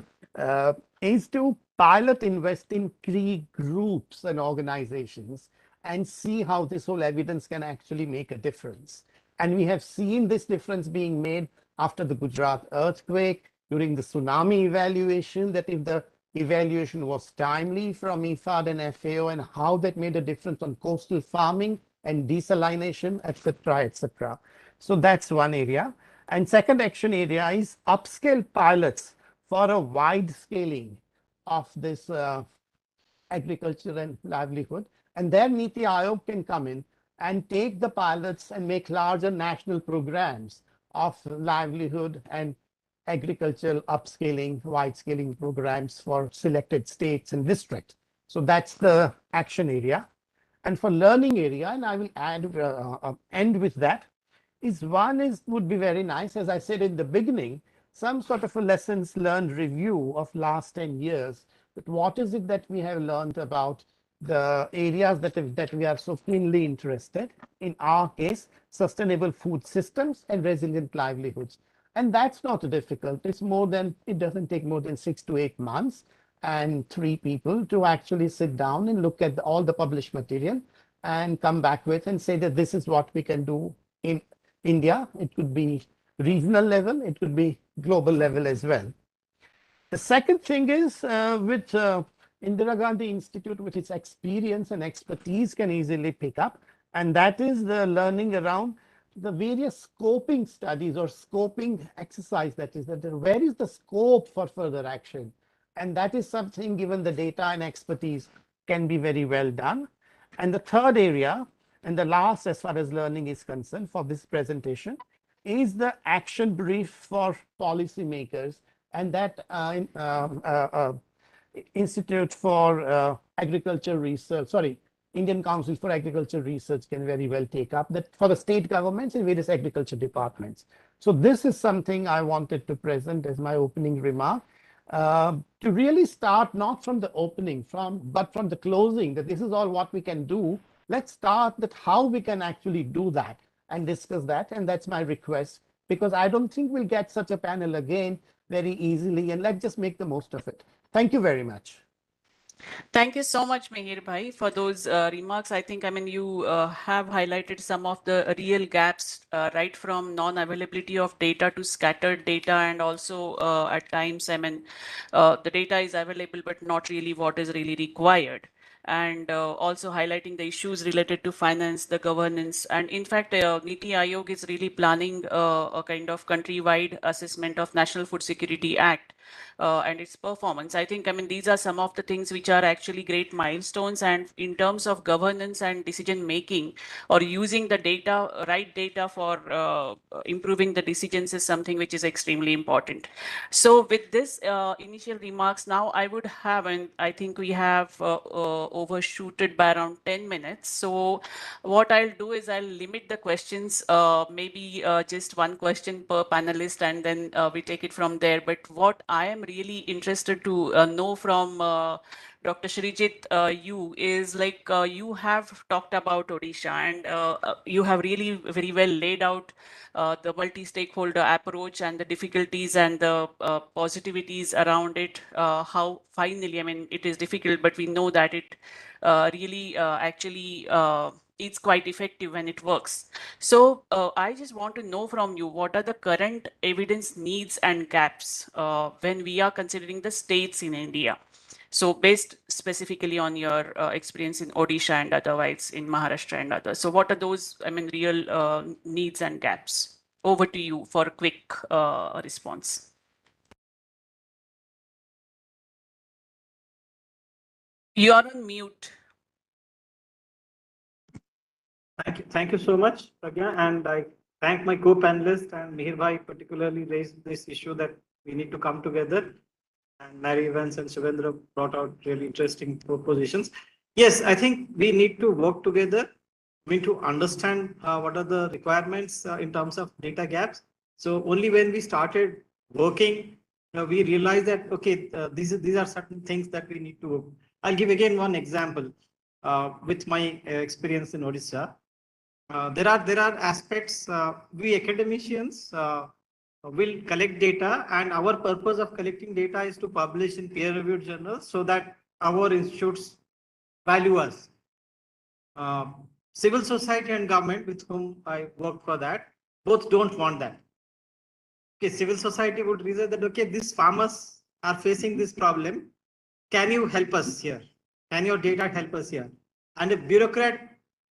S6: is to pilot invest in key groups and organizations and see how this whole evidence can actually make a difference. And we have seen this difference being made after the Gujarat earthquake, during the tsunami evaluation, that if the evaluation was timely from IFAD and FAO, and how that made a difference on coastal farming and desalination, etc., etc. So that's one area. And second action area is upscale pilots for a wide scaling of this agriculture and livelihood. And there Niti Aayog can come in and take the pilots and make larger national programs of livelihood and agricultural upscaling, wide scaling programs for selected states and districts. So that's the action area. And for learning area, and I will add end with that, is would be very nice, as I said in the beginning, some sort of a lessons learned review of last 10 years. But what is it that we have learned about the areas that we are so keenly interested? In our case, sustainable food systems and resilient livelihoods. And that's not difficult. It doesn't take more than 6 to 8 months and 3 people to actually sit down and look at all the published material and come back with and say that this is what we can do in India. It could be regional level, it could be global level as well. The second thing is which Indira Gandhi Institute, with its experience and expertise, can easily pick up, and that is the learning around the various scoping studies or scoping exercise, that where is the scope for further action, and that is something, given the data and expertise, can be very well done. And the third area, and the last as far as learning is concerned for this presentation, is the action brief for policymakers, and that Institute for Agriculture Research, sorry, Indian Council for Agriculture Research can very well take up that for the state governments and various agriculture departments. So this is something I wanted to present as my opening remark, to really start not from the opening, but from the closing, that this is all what we can do. Let's start that how we can actually do that and discuss that. And that's my request, because I don't think we'll get such a panel again very easily, and let's just make the most of it. Thank you very much.
S2: Thank you so much, Mihir Bhai, for those remarks. I think, you have highlighted some of the real gaps, right from non-availability of data to scattered data, and also at times, the data is available, but not really what is really required. And also highlighting the issues related to finance, the governance. And in fact, Niti Aayog is really planning a kind of countrywide assessment of National Food Security Act and its performance. I think, these are some of the things which are actually great milestones. And in terms of governance and decision making, or using the data, right data for improving the decisions, is something which is extremely important. So with this initial remarks, now I would have, and I think we have overshooted by around 10 minutes. So what I'll do is I'll limit the questions, maybe just one question per panelist, and then we take it from there. But what I am really interested to know from Dr. Shrijit, you is like, you have talked about Odisha, and you have really very well laid out the multi-stakeholder approach and the difficulties and the positivities around it. How finally, it is difficult, but we know that it really actually it's quite effective when it works. So I just want to know from you, what are the current evidence needs and gaps when we are considering the states in India? So based specifically on your experience in Odisha and otherwise in Maharashtra and others. So what are those, real needs and gaps? Over to you for a quick response. You are on mute.
S3: Thank you so much, Pragya. And I thank my co-panelists, and Mihir Bhai particularly raised this issue that we need to come together. And Mary Evans and Shivendra brought out really interesting propositions. Yes, I think we need to work together. We need to understand what are the requirements in terms of data gaps. So only when we started working, we realized that, okay, these are certain things that we need to work. I'll give again one example with my experience in Odisha. There are aspects we academicians will collect data, and our purpose of collecting data is to publish in peer-reviewed journals so that our institutes value us. Civil society and government, with whom I work for that, both don't want that. Okay, civil society would reason that, okay, these farmers are facing this problem. Can you help us here? Can your data help us here? And a bureaucrat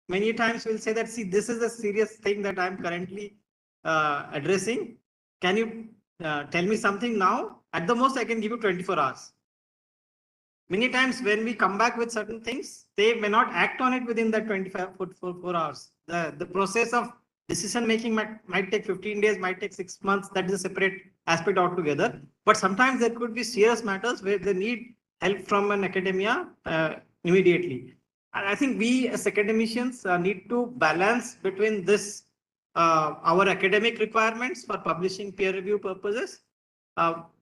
S3: many times will say that, see, this is a serious thing that I'm currently addressing. Can you tell me something now? At the most, I can give you 24 hours. Many times when we come back with certain things, they may not act on it within that 4 hours. The process of decision making might take 15 days, might take 6 months. That is a separate aspect altogether. But sometimes there could be serious matters where they need help from an academia immediately. And I think we as academicians need to balance between this, our academic requirements for publishing peer review purposes.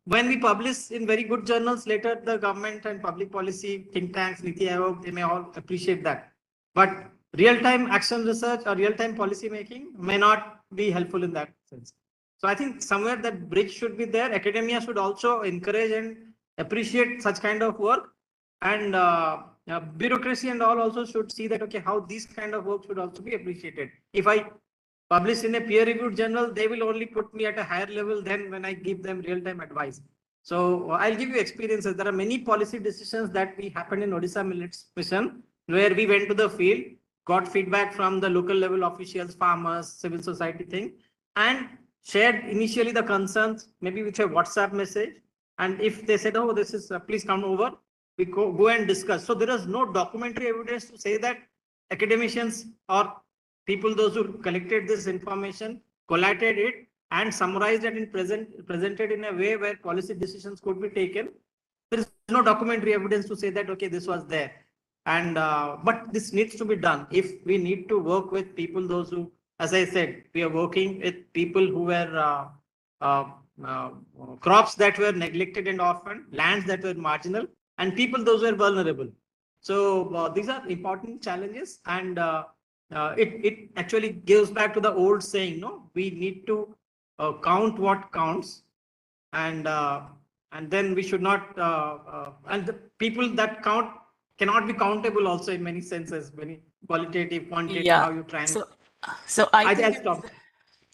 S3: When we publish in very good journals, later the government and public policy think tanks, Niti Aayog, they may all appreciate that. But real-time action research or real-time policy making may not be helpful in that sense. So I think somewhere that bridge should be there. Academia should also encourage and appreciate such kind of work, and bureaucracy and all also should see that, okay, how these kind of work should also be appreciated. If I publish in a peer-reviewed journal, they will only put me at a higher level than when I give them real-time advice. So I'll give you experiences. There are many policy decisions that we happened in Odisha Millets Mission, where we went to the field, got feedback from the local level officials, farmers, civil society thing, and shared initially the concerns, maybe with a WhatsApp message. And if they said, oh, this is, please come over, we go and discuss. So there is no documentary evidence to say that academicians or people, those who collected this information, collated it and summarized it and presented in a way where policy decisions could be taken. There is no documentary evidence to say that, okay, this was there. And but this needs to be done. If we need to work with people, those who, as I said, we are working with people who were crops that were neglected and orphaned, lands that were marginal, and people those who were vulnerable. So these are important challenges, and it actually gives back to the old saying, no, we need to count what counts, and then we should not, and the people that count cannot be countable also in many senses, many qualitative, quantitative, how you try and.
S2: So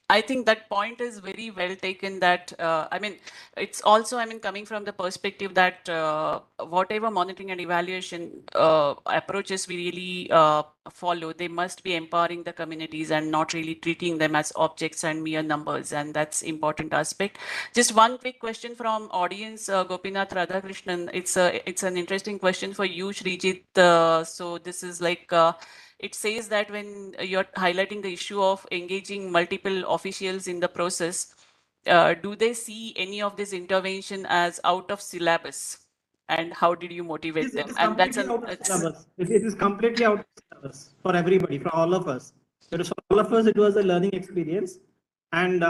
S2: I think that point is very well taken, that I mean, it's also, I mean, coming from the perspective that whatever monitoring and evaluation approaches we really follow, they must be empowering the communities and not really treating them as objects and mere numbers, and that's important aspect. Just one quick question from audience, Gopinath Radhakrishnan. It's an interesting question for you, Srijit. So this is like, it says that when you're highlighting the issue of engaging multiple officials in the process, do they see any of this intervention as out of syllabus? And how did you motivate them? And that's
S3: it is completely out of syllabus for everybody, for all of us. For all of us, it was a learning experience. And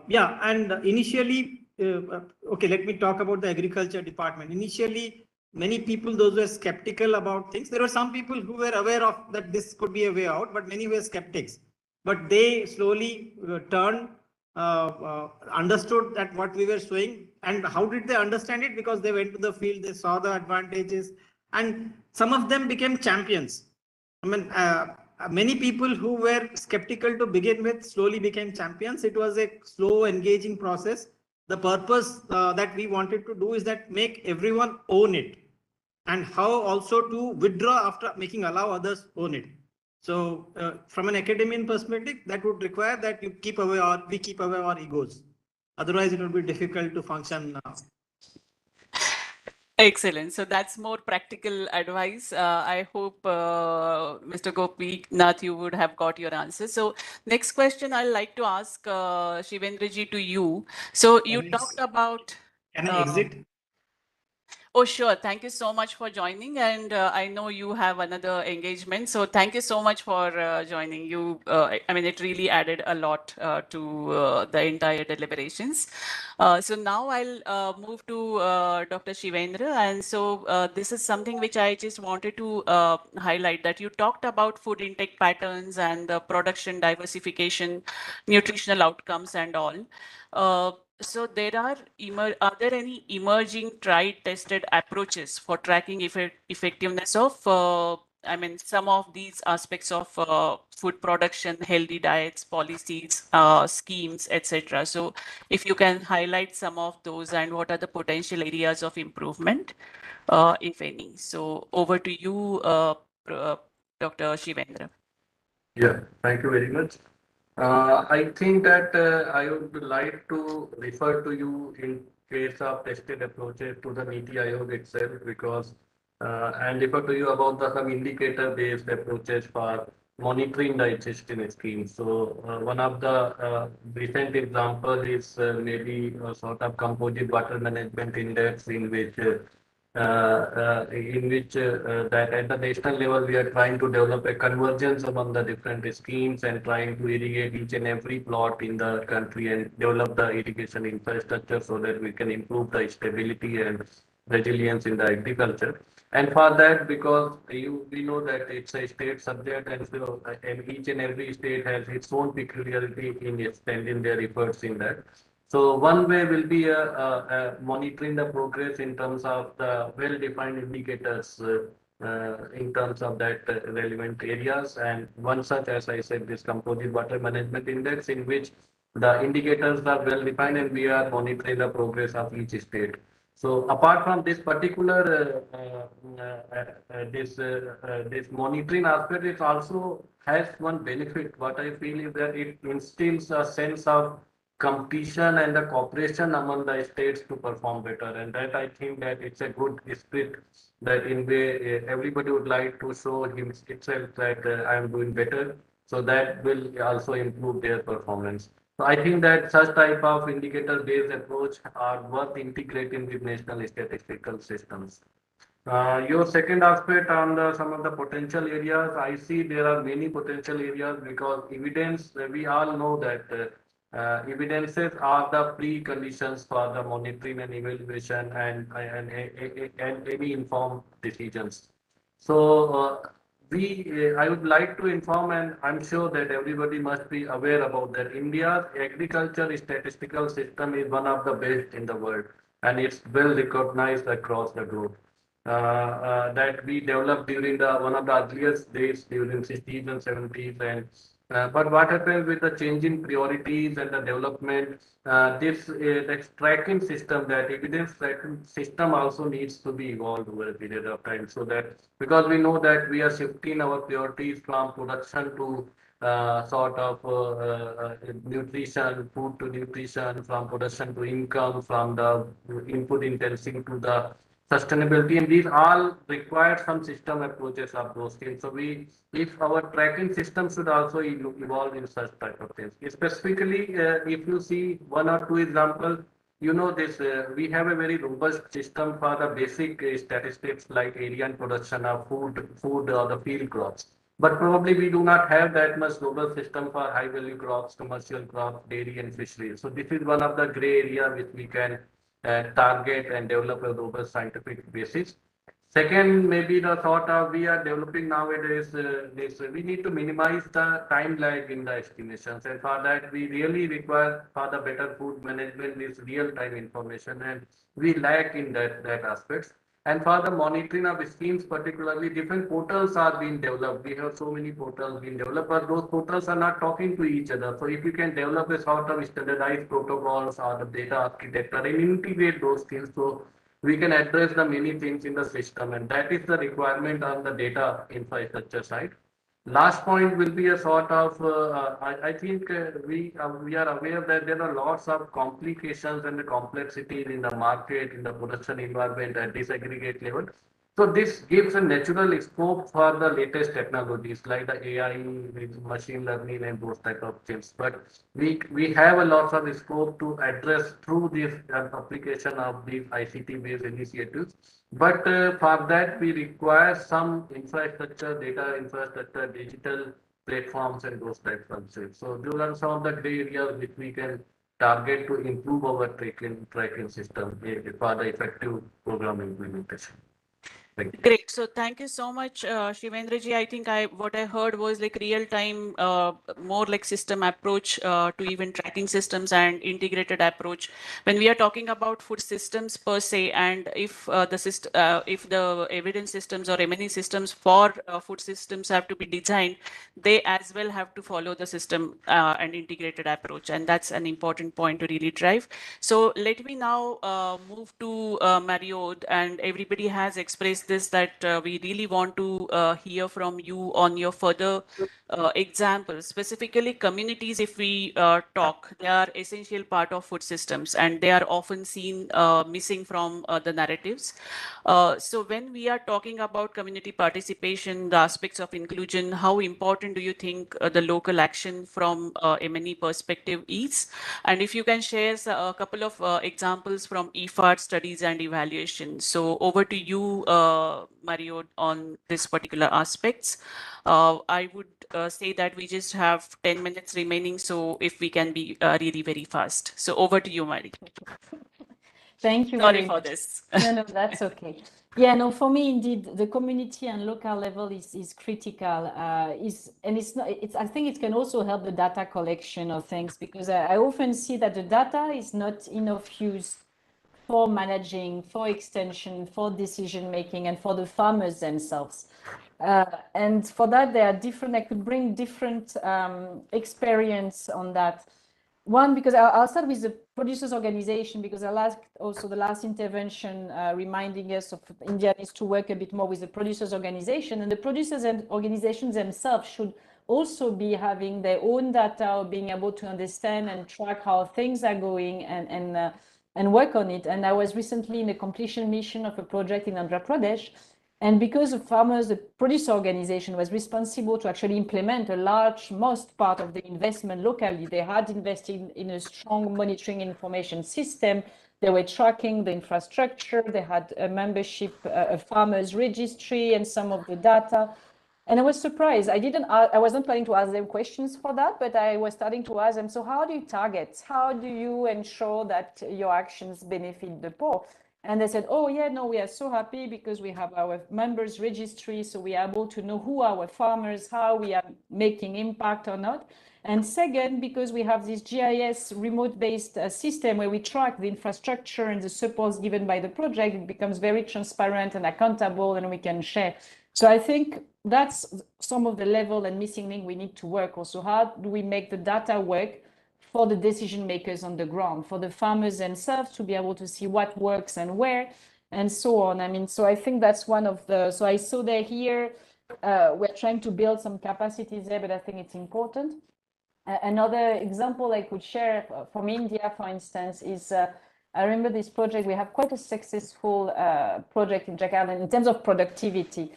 S3: yeah, and initially, okay, let me talk about the agriculture department. Initially, many people, those were skeptical about things. There were some people who were aware of that this could be a way out, but many were skeptics. But they slowly turned, understood that what we were showing. And how did they understand it? Because they went to the field, they saw the advantages, and some of them became champions. I mean, many people who were skeptical to begin with slowly became champions. It was a slow, engaging process. The purpose that we wanted to do is that make everyone own it, and how also to withdraw after making allow others own it. So from an academian perspective, that would require that you keep away, or we keep away our egos. Otherwise, it would be difficult to function.
S2: Excellent. So that's more practical advice. I hope, Mr. Gopinath, you would have got your answer. So next question I'd like to ask Shivendraji to you. So you talked about...
S3: Can I exit?
S2: Oh, sure. Thank you so much for joining. And I know you have another engagement. So thank you so much for joining. I mean, it really added a lot to the entire deliberations. So now I'll move to Dr. Shivendra. And so this is something which I just wanted to highlight, that you talked about food intake patterns and the production diversification, nutritional outcomes and all. So are there any emerging tried tested approaches for tracking effectiveness of I mean, some of these aspects of food production, healthy diets, policies, schemes, etc. So if you can highlight some of those and what are the potential areas of improvement, if any. So over to you, Dr. Shivendra.
S4: Yeah, thank you very much. I think that I would like to refer to you in case of tested approaches to the NITI Aayog itself, because and refer to you about the some indicator-based approaches for monitoring the existing schemes. So one of the recent example is maybe a sort of composite water management index in which that at the national level we are trying to develop a convergence among the different schemes and trying to irrigate each and every plot in the country and develop the irrigation infrastructure so that we can improve the stability and resilience in the agriculture. And for that, because we know that it's a state subject, and so and each and every state has its own peculiarity in extending their efforts in that. So one way will be monitoring the progress in terms of the well-defined indicators in terms of that relevant areas. And one such, as I said, this composite water management index, in which the indicators are well defined and we are monitoring the progress of each state. So apart from this particular this monitoring aspect, it also has one benefit. What I feel is that it instills a sense of competition and the cooperation among the states to perform better. And that I think that it's a good spirit that in way everybody would like to show itself that I am doing better. So that will also improve their performance. So I think that such type of indicator-based approach are worth integrating with national statistical systems. Your second aspect on some of the potential areas, I see there are many potential areas because evidence, we all know that evidences are the preconditions for the monitoring and evaluation and any informed decisions. So I would like to inform, and I'm sure that everybody must be aware about that. India's agriculture statistical system is one of the best in the world, and it's well recognized across the globe. That we developed during the one of the earliest days during 60s and 70s, and but what happens with the changing priorities and the development, this tracking system, that evidence tracking system also needs to be evolved over a period of time, so that because we know that we are shifting our priorities from production to sort of nutrition, food to nutrition, from production to income, from the input intensity to the sustainability, and these all require some system approaches of those things. So if our tracking system should also evolve in such type of things. Specifically, if you see one or two examples, you know this, we have a very robust system for the basic statistics like area and production of food or the field crops. But probably we do not have that much robust system for high value crops, commercial crops, dairy and fisheries. So this is one of the gray area which we can target and develop a robust scientific basis. Second, maybe the thought of we are developing nowadays, we need to minimize the time lag in the estimations. And for that, we really require for the better food management this real-time information. And we lack in that aspects. And for the monitoring of schemes, particularly different portals are being developed. We have so many portals being developed, but those portals are not talking to each other. So if you can develop a sort of standardized protocols or the data architecture and integrate those things, so we can address the many things in the system, and that is the requirement on the data infrastructure side. Last point will be a sort of, I think we are aware that there are lots of complications and the complexities in the market, in the production environment at this aggregate level. So this gives a natural scope for the latest technologies like the AI, with machine learning and those type of things. But we have a lot of scope to address through this application of these ICT based initiatives. But for that, we require some infrastructure, data infrastructure, digital platforms, and those types of things. So those are some of the gray areas which we can target to improve our tracking system for the effective program implementation.
S2: Great. So thank you so much, Shivendraji. I think what I heard was like real time, more like system approach to even tracking systems and integrated approach. When we are talking about food systems per se, and if if the evidence systems or M&E systems for food systems have to be designed, they as well have to follow the system and integrated approach, and that's an important point to really drive. So let me now move to Mario, and everybody has expressed this that we really want to hear from you on your further examples. Specifically, communities, if we talk, they are essential part of food systems, and they are often seen missing from the narratives. So when we are talking about community participation, the aspects of inclusion, how important do you think the local action from M&E perspective is? And if you can share a couple of examples from EFART studies and evaluation. So over to you, Mario, on this particular aspects. I would say that we just have 10 minutes remaining, so if we can be really very fast. So over to you, Mario.
S5: Thank you
S2: Sorry
S5: very
S2: for
S5: much.
S2: this.
S5: No, that's okay. Yeah, no, for me, indeed, the community and local level is critical. And it's not. It's. I think it can also help the data collection of things, because I often see that the data is not enough used for managing, for extension, for decision making, and for the farmers themselves. And for that, there are different. I could bring different experience on that. One, because I'll start with the producers organization, because I like also the last intervention reminding us of India needs to work a bit more with the producers organization, and the producers and organizations themselves should also be having their own data, or being able to understand and track how things are going and work on it. And I was recently in a completion mission of a project in Andhra Pradesh. And because the farmers, the producer organization was responsible to actually implement a large, most part of the investment locally. They had invested in a strong monitoring information system. They were tracking the infrastructure. They had a membership, a farmers registry, and some of the data. And I was surprised. I wasn't planning to ask them questions for that, but I was starting to ask them, so how do you target? How do you ensure that your actions benefit the poor? And they said, oh, yeah, no, we are so happy because we have our members registry. So we are able to know who are our farmers, how we are making impact or not. And second, because we have this GIS remote-based system where we track the infrastructure and the supports given by the project, it becomes very transparent and accountable, and we can share. So I think that's some of the level and missing link we need to work also. How do we make the data work for the decision makers on the ground, for the farmers themselves to be able to see what works and where, and so on. I mean, so I think that's one of the, so I saw that here, we're trying to build some capacities there, but I think it's important. Another example I could share from India, for instance, is I remember this project. We have quite a successful project in Jakarta in terms of productivity.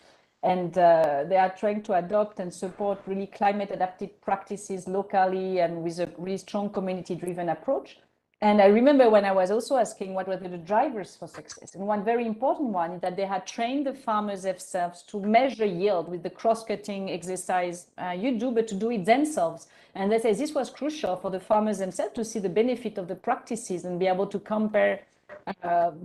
S5: And they are trying to adopt and support really climate adapted practices locally and with a really strong community driven approach. And I remember when I was also asking what were the drivers for success. And one very important one is that they had trained the farmers themselves to measure yield with the cross-cutting exercise you do, but to do it themselves. And they say this was crucial for the farmers themselves to see the benefit of the practices and be able to compare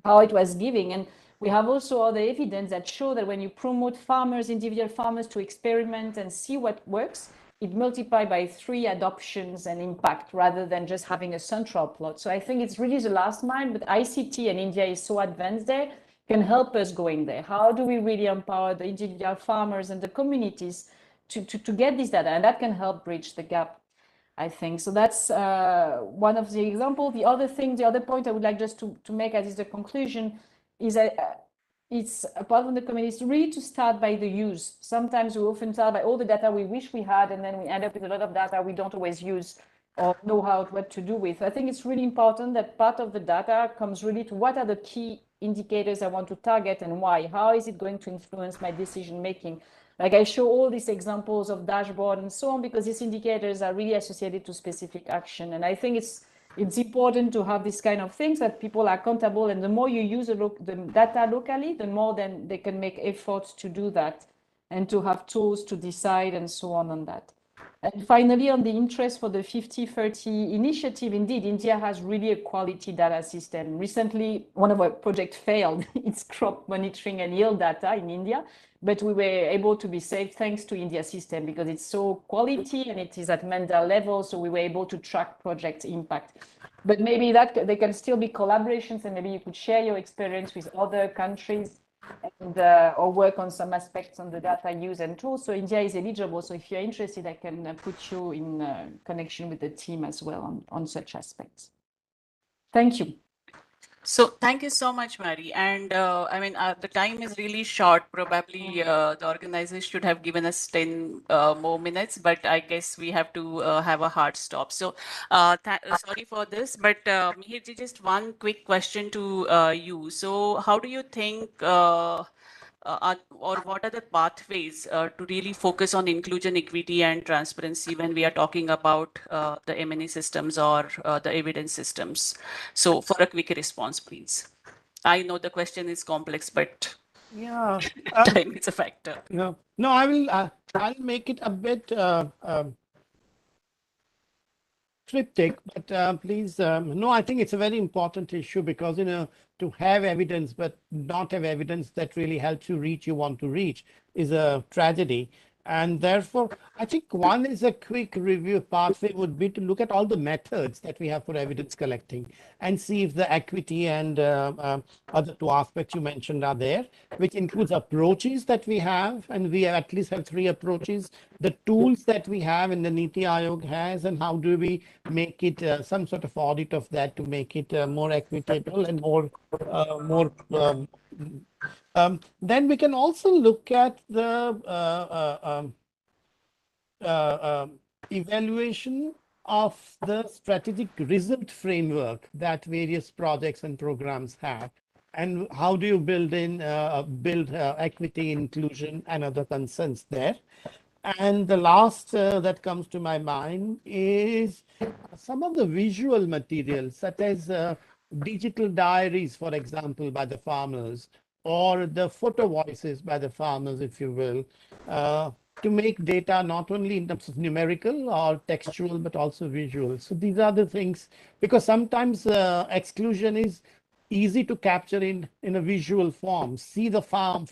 S5: how it was giving. And we have also other evidence that show that when you promote farmers, individual farmers, to experiment and see what works, it multiplies by 3 adoptions and impact rather than just having a central plot. So I think it's really the last mile, but ICT and India is so advanced there, can help us going there. How do we really empower the individual farmers and the communities to get this data? And that can help bridge the gap, I think. So that's one of the examples. The other thing, the other point I would like just to make as is the conclusion is it's apart from the community, it's really to start by the use. Sometimes we often start by all the data we wish we had, and then we end up with a lot of data we don't always use or know what to do with. I think it's really important that part of the data comes really to what are the key indicators I want to target and why. How is it going to influence my decision making? Like I show all these examples of dashboard and so on, because these indicators are really associated to specific action. And I think it's important to have this kind of things that people are accountable, and the more you use the data locally, the more then they can make efforts to do that and to have tools to decide and so on that. And finally, on the interest for the 50-30 initiative, indeed, India has really a quality data system. Recently, one of our projects failed. It's crop monitoring and yield data in India, but we were able to be saved thanks to India system because it's so quality and it is at Mendel level, so we were able to track project impact. But maybe that there can still be collaborations, and maybe you could share your experience with other countries and or work on some aspects on the data use and tools. So India is eligible. So if you're interested, I can put you in connection with the team as well on such aspects. Thank you.
S2: So thank you so much, Mary. And I mean, the time is really short. Probably the organizers should have given us 10 more minutes, but I guess we have to have a hard stop. So sorry for this, but Mihirji, just one quick question to you. So how do you think or what are the pathways to really focus on inclusion, equity, and transparency when we are talking about the M&E systems or the evidence systems? So for a quick response, please. I know the question is complex, but
S6: Yeah,
S2: time is a factor.
S6: no, I will. I'll make it a bit cryptic, but please, no, I think it's a very important issue because, to have evidence but not have evidence that really helps you reach you want to reach is a tragedy. And therefore, I think one is a quick review pathway would be to look at all the methods that we have for evidence collecting and see if the equity and other two aspects you mentioned are there, which includes approaches that we have, and we at least have 3 approaches, the tools that we have and the Niti Aayog has, and how do we make it some sort of audit of that to make it more equitable and more then we can also look at the evaluation of the strategic result framework that various projects and programs have, and how do you build equity, inclusion, and other concerns there. And the last that comes to my mind is some of the visual materials, such as digital diaries, for example, by the farmers, or the photo voices by the farmers, if you will, to make data not only in terms of numerical or textual, but also visual. So these are the things, because sometimes exclusion is easy to capture in a visual form. See the farm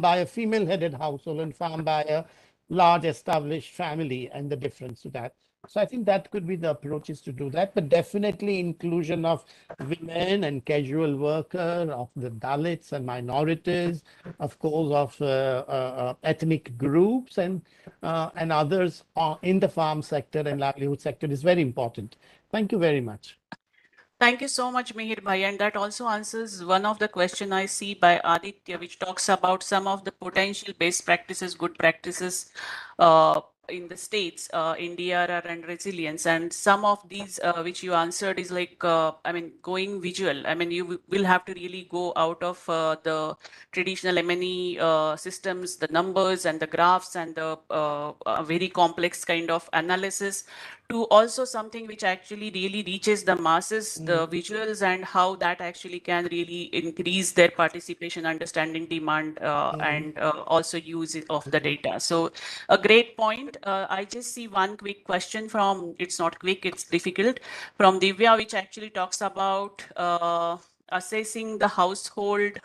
S6: by a female-headed household and farm by a large established family, and the difference to that. So I think that could be the approaches to do that, but definitely inclusion of women and casual worker, of the Dalits and minorities, of course, of ethnic groups and others in the farm sector and livelihood sector is very important. Thank you very much.
S2: Thank you so much, Mihir Bhai. And that also answers one of the question I see by Aditya, which talks about some of the potential best practices, good practices in the states in DRR and resilience. And some of these which you answered is like, I mean, going visual. I mean, you will have to really go out of the traditional M&E systems, the numbers and the graphs and the very complex kind of analysis, to also something which actually really reaches the masses, the visuals, and how that actually can really increase their participation, understanding demand, and also use of the data. So a great point. I just see one quick question from, it's not quick, it's difficult, from Divya, which actually talks about assessing the household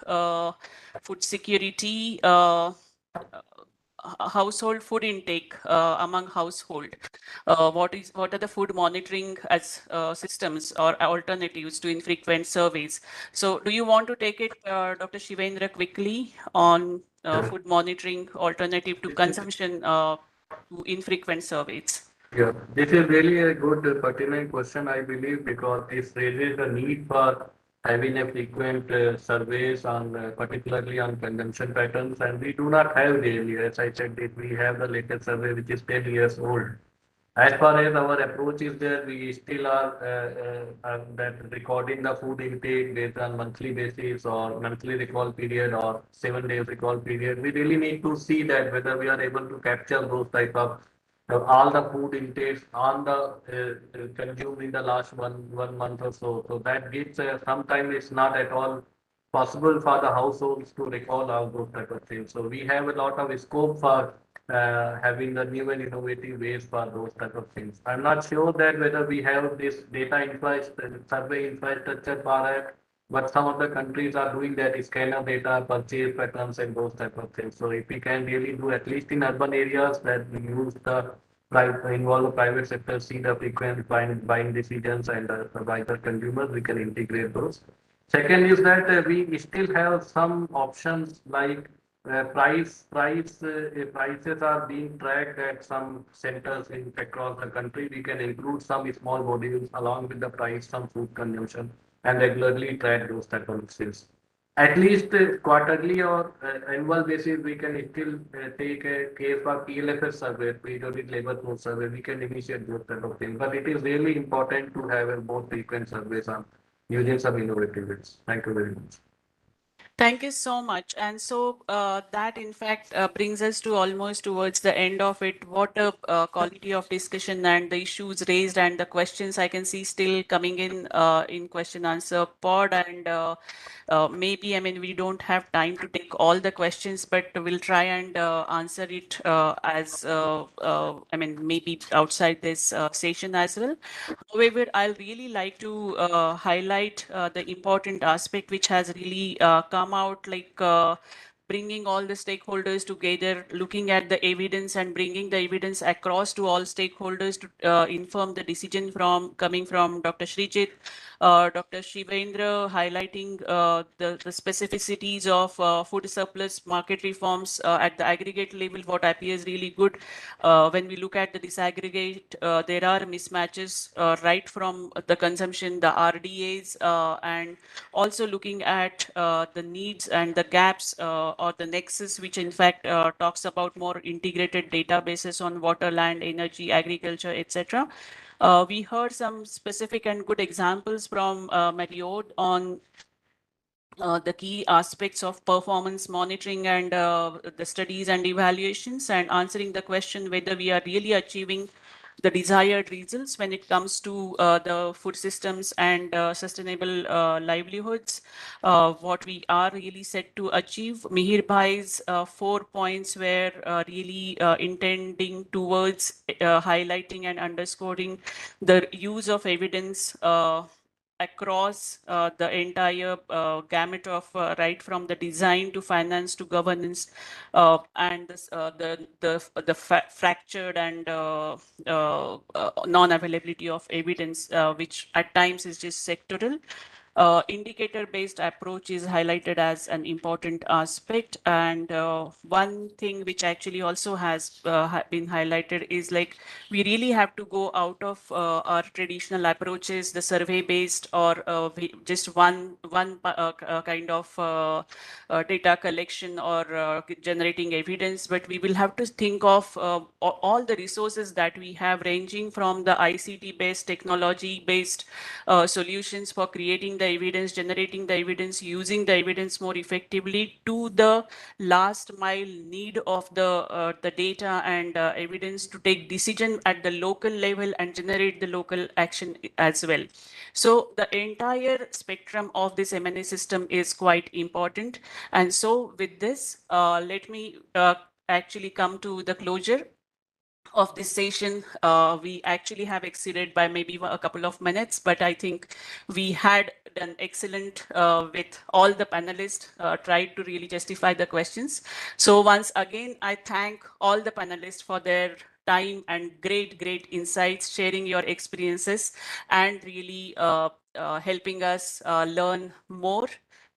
S2: food security, household food intake among household. What are the food monitoring as systems or alternatives to infrequent surveys? So do you want to take it, Dr. Shivendra, quickly on food monitoring alternative to consumption to infrequent surveys?
S4: Yeah, this is really a good pertinent question, I believe, because this raises the need for having a frequent surveys on particularly on consumption patterns, and we do not have daily. As I said, that we have the latest survey which is 10 years old. As far as our approach is there, we still are that recording the food intake based on monthly basis or monthly recall period or 7 days recall period. We really need to see that whether we are able to capture those type of all the food intakes on the consumed in the last one month or so. So that gives sometimes it's not at all possible for the households to recall all those type of things. So we have a lot of scope for having the new and innovative ways for those type of things. I'm not sure that whether we have this data infrastructure, survey infrastructure for it, but some of the countries are doing that scanner data, purchase patterns, and those type of things. So if we can really do, at least in urban areas, that we use the private, involve the private sector, see the frequent buying decisions and by the consumers, we can integrate those. Second is that we still have some options like prices are being tracked at some centers in across the country. We can include some small modules along with the price, some food consumption, and regularly track those type of sales. At least quarterly or annual basis, we can still take a case for PLFS survey, periodic labor force survey. We can initiate those type of things. But it is really important to have a more frequent surveys on using some innovative ways. Thank you very much.
S2: Thank you so much. And so that, in fact, brings us to almost towards the end of it. What a quality of discussion and the issues raised and the questions I can see still coming in question answer pod. And maybe, I mean, we don't have time to take all the questions, but we'll try and answer it I mean, maybe outside this session as well. However, I'll really like to highlight the important aspect which has really come out, like bringing all the stakeholders together, looking at the evidence and bringing the evidence across to all stakeholders to inform the decision from coming from Dr. Srijit, Dr. Shivendra, highlighting the specificities of food surplus market reforms at the aggregate level, what appears really good. When we look at the disaggregate, there are mismatches right from the consumption, the RDAs, and also looking at the needs and the gaps or the nexus, which in fact talks about more integrated databases on water, land, energy, agriculture, etc. We heard some specific and good examples from Mario on the key aspects of performance monitoring and the studies and evaluations, and answering the question whether we are really achieving the desired results when it comes to the food systems and sustainable livelihoods, what we are really set to achieve. Mihir Bhai's 4 points were really intending towards highlighting and underscoring the use of evidence across the entire gamut of right from the design to finance to governance, and this, the fractured and non-availability of evidence, which at times is just sectoral. Indicator-based approach is highlighted as an important aspect. And one thing which actually also has been highlighted is like we really have to go out of our traditional approaches, the survey-based or just one kind of data collection or generating evidence, but we will have to think of all the resources that we have, ranging from the ICT-based, technology-based solutions for creating the evidence, generating the evidence, using the evidence more effectively, to the last mile need of the data and evidence to take decision at the local level and generate the local action as well. So the entire spectrum of this M&A system is quite important. And so with this, let me actually come to the closure of this session. We actually have exceeded by maybe a couple of minutes, but I think we had done excellent with all the panelists, tried to really justify the questions. So once again, I thank all the panelists for their time and great insights, sharing your experiences and really helping us learn more.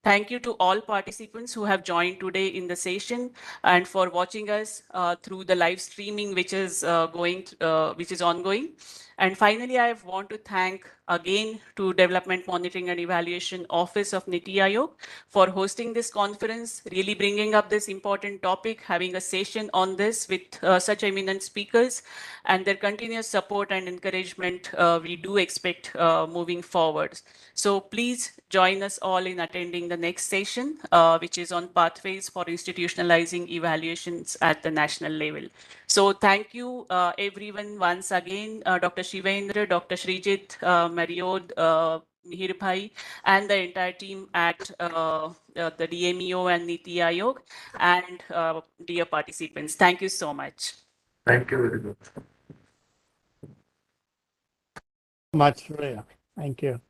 S2: Thank you to all participants who have joined today in the session and for watching us through the live streaming, which is ongoing. And finally, I want to thank again to Development Monitoring and Evaluation Office of Niti Aayog for hosting this conference, really bringing up this important topic, having a session on this with such eminent speakers, and their continuous support and encouragement we do expect moving forward. So please join us all in attending the next session, which is on pathways for institutionalizing evaluations at the national level. So thank you everyone once again, Dr. Shivendra, Dr. Srijit, Mariod, Mihir Bhai, and the entire team at the DMEO and Niti Aayog, and dear participants. Thank you so much.
S4: Thank you very much.
S6: Much, Rhea. Thank you.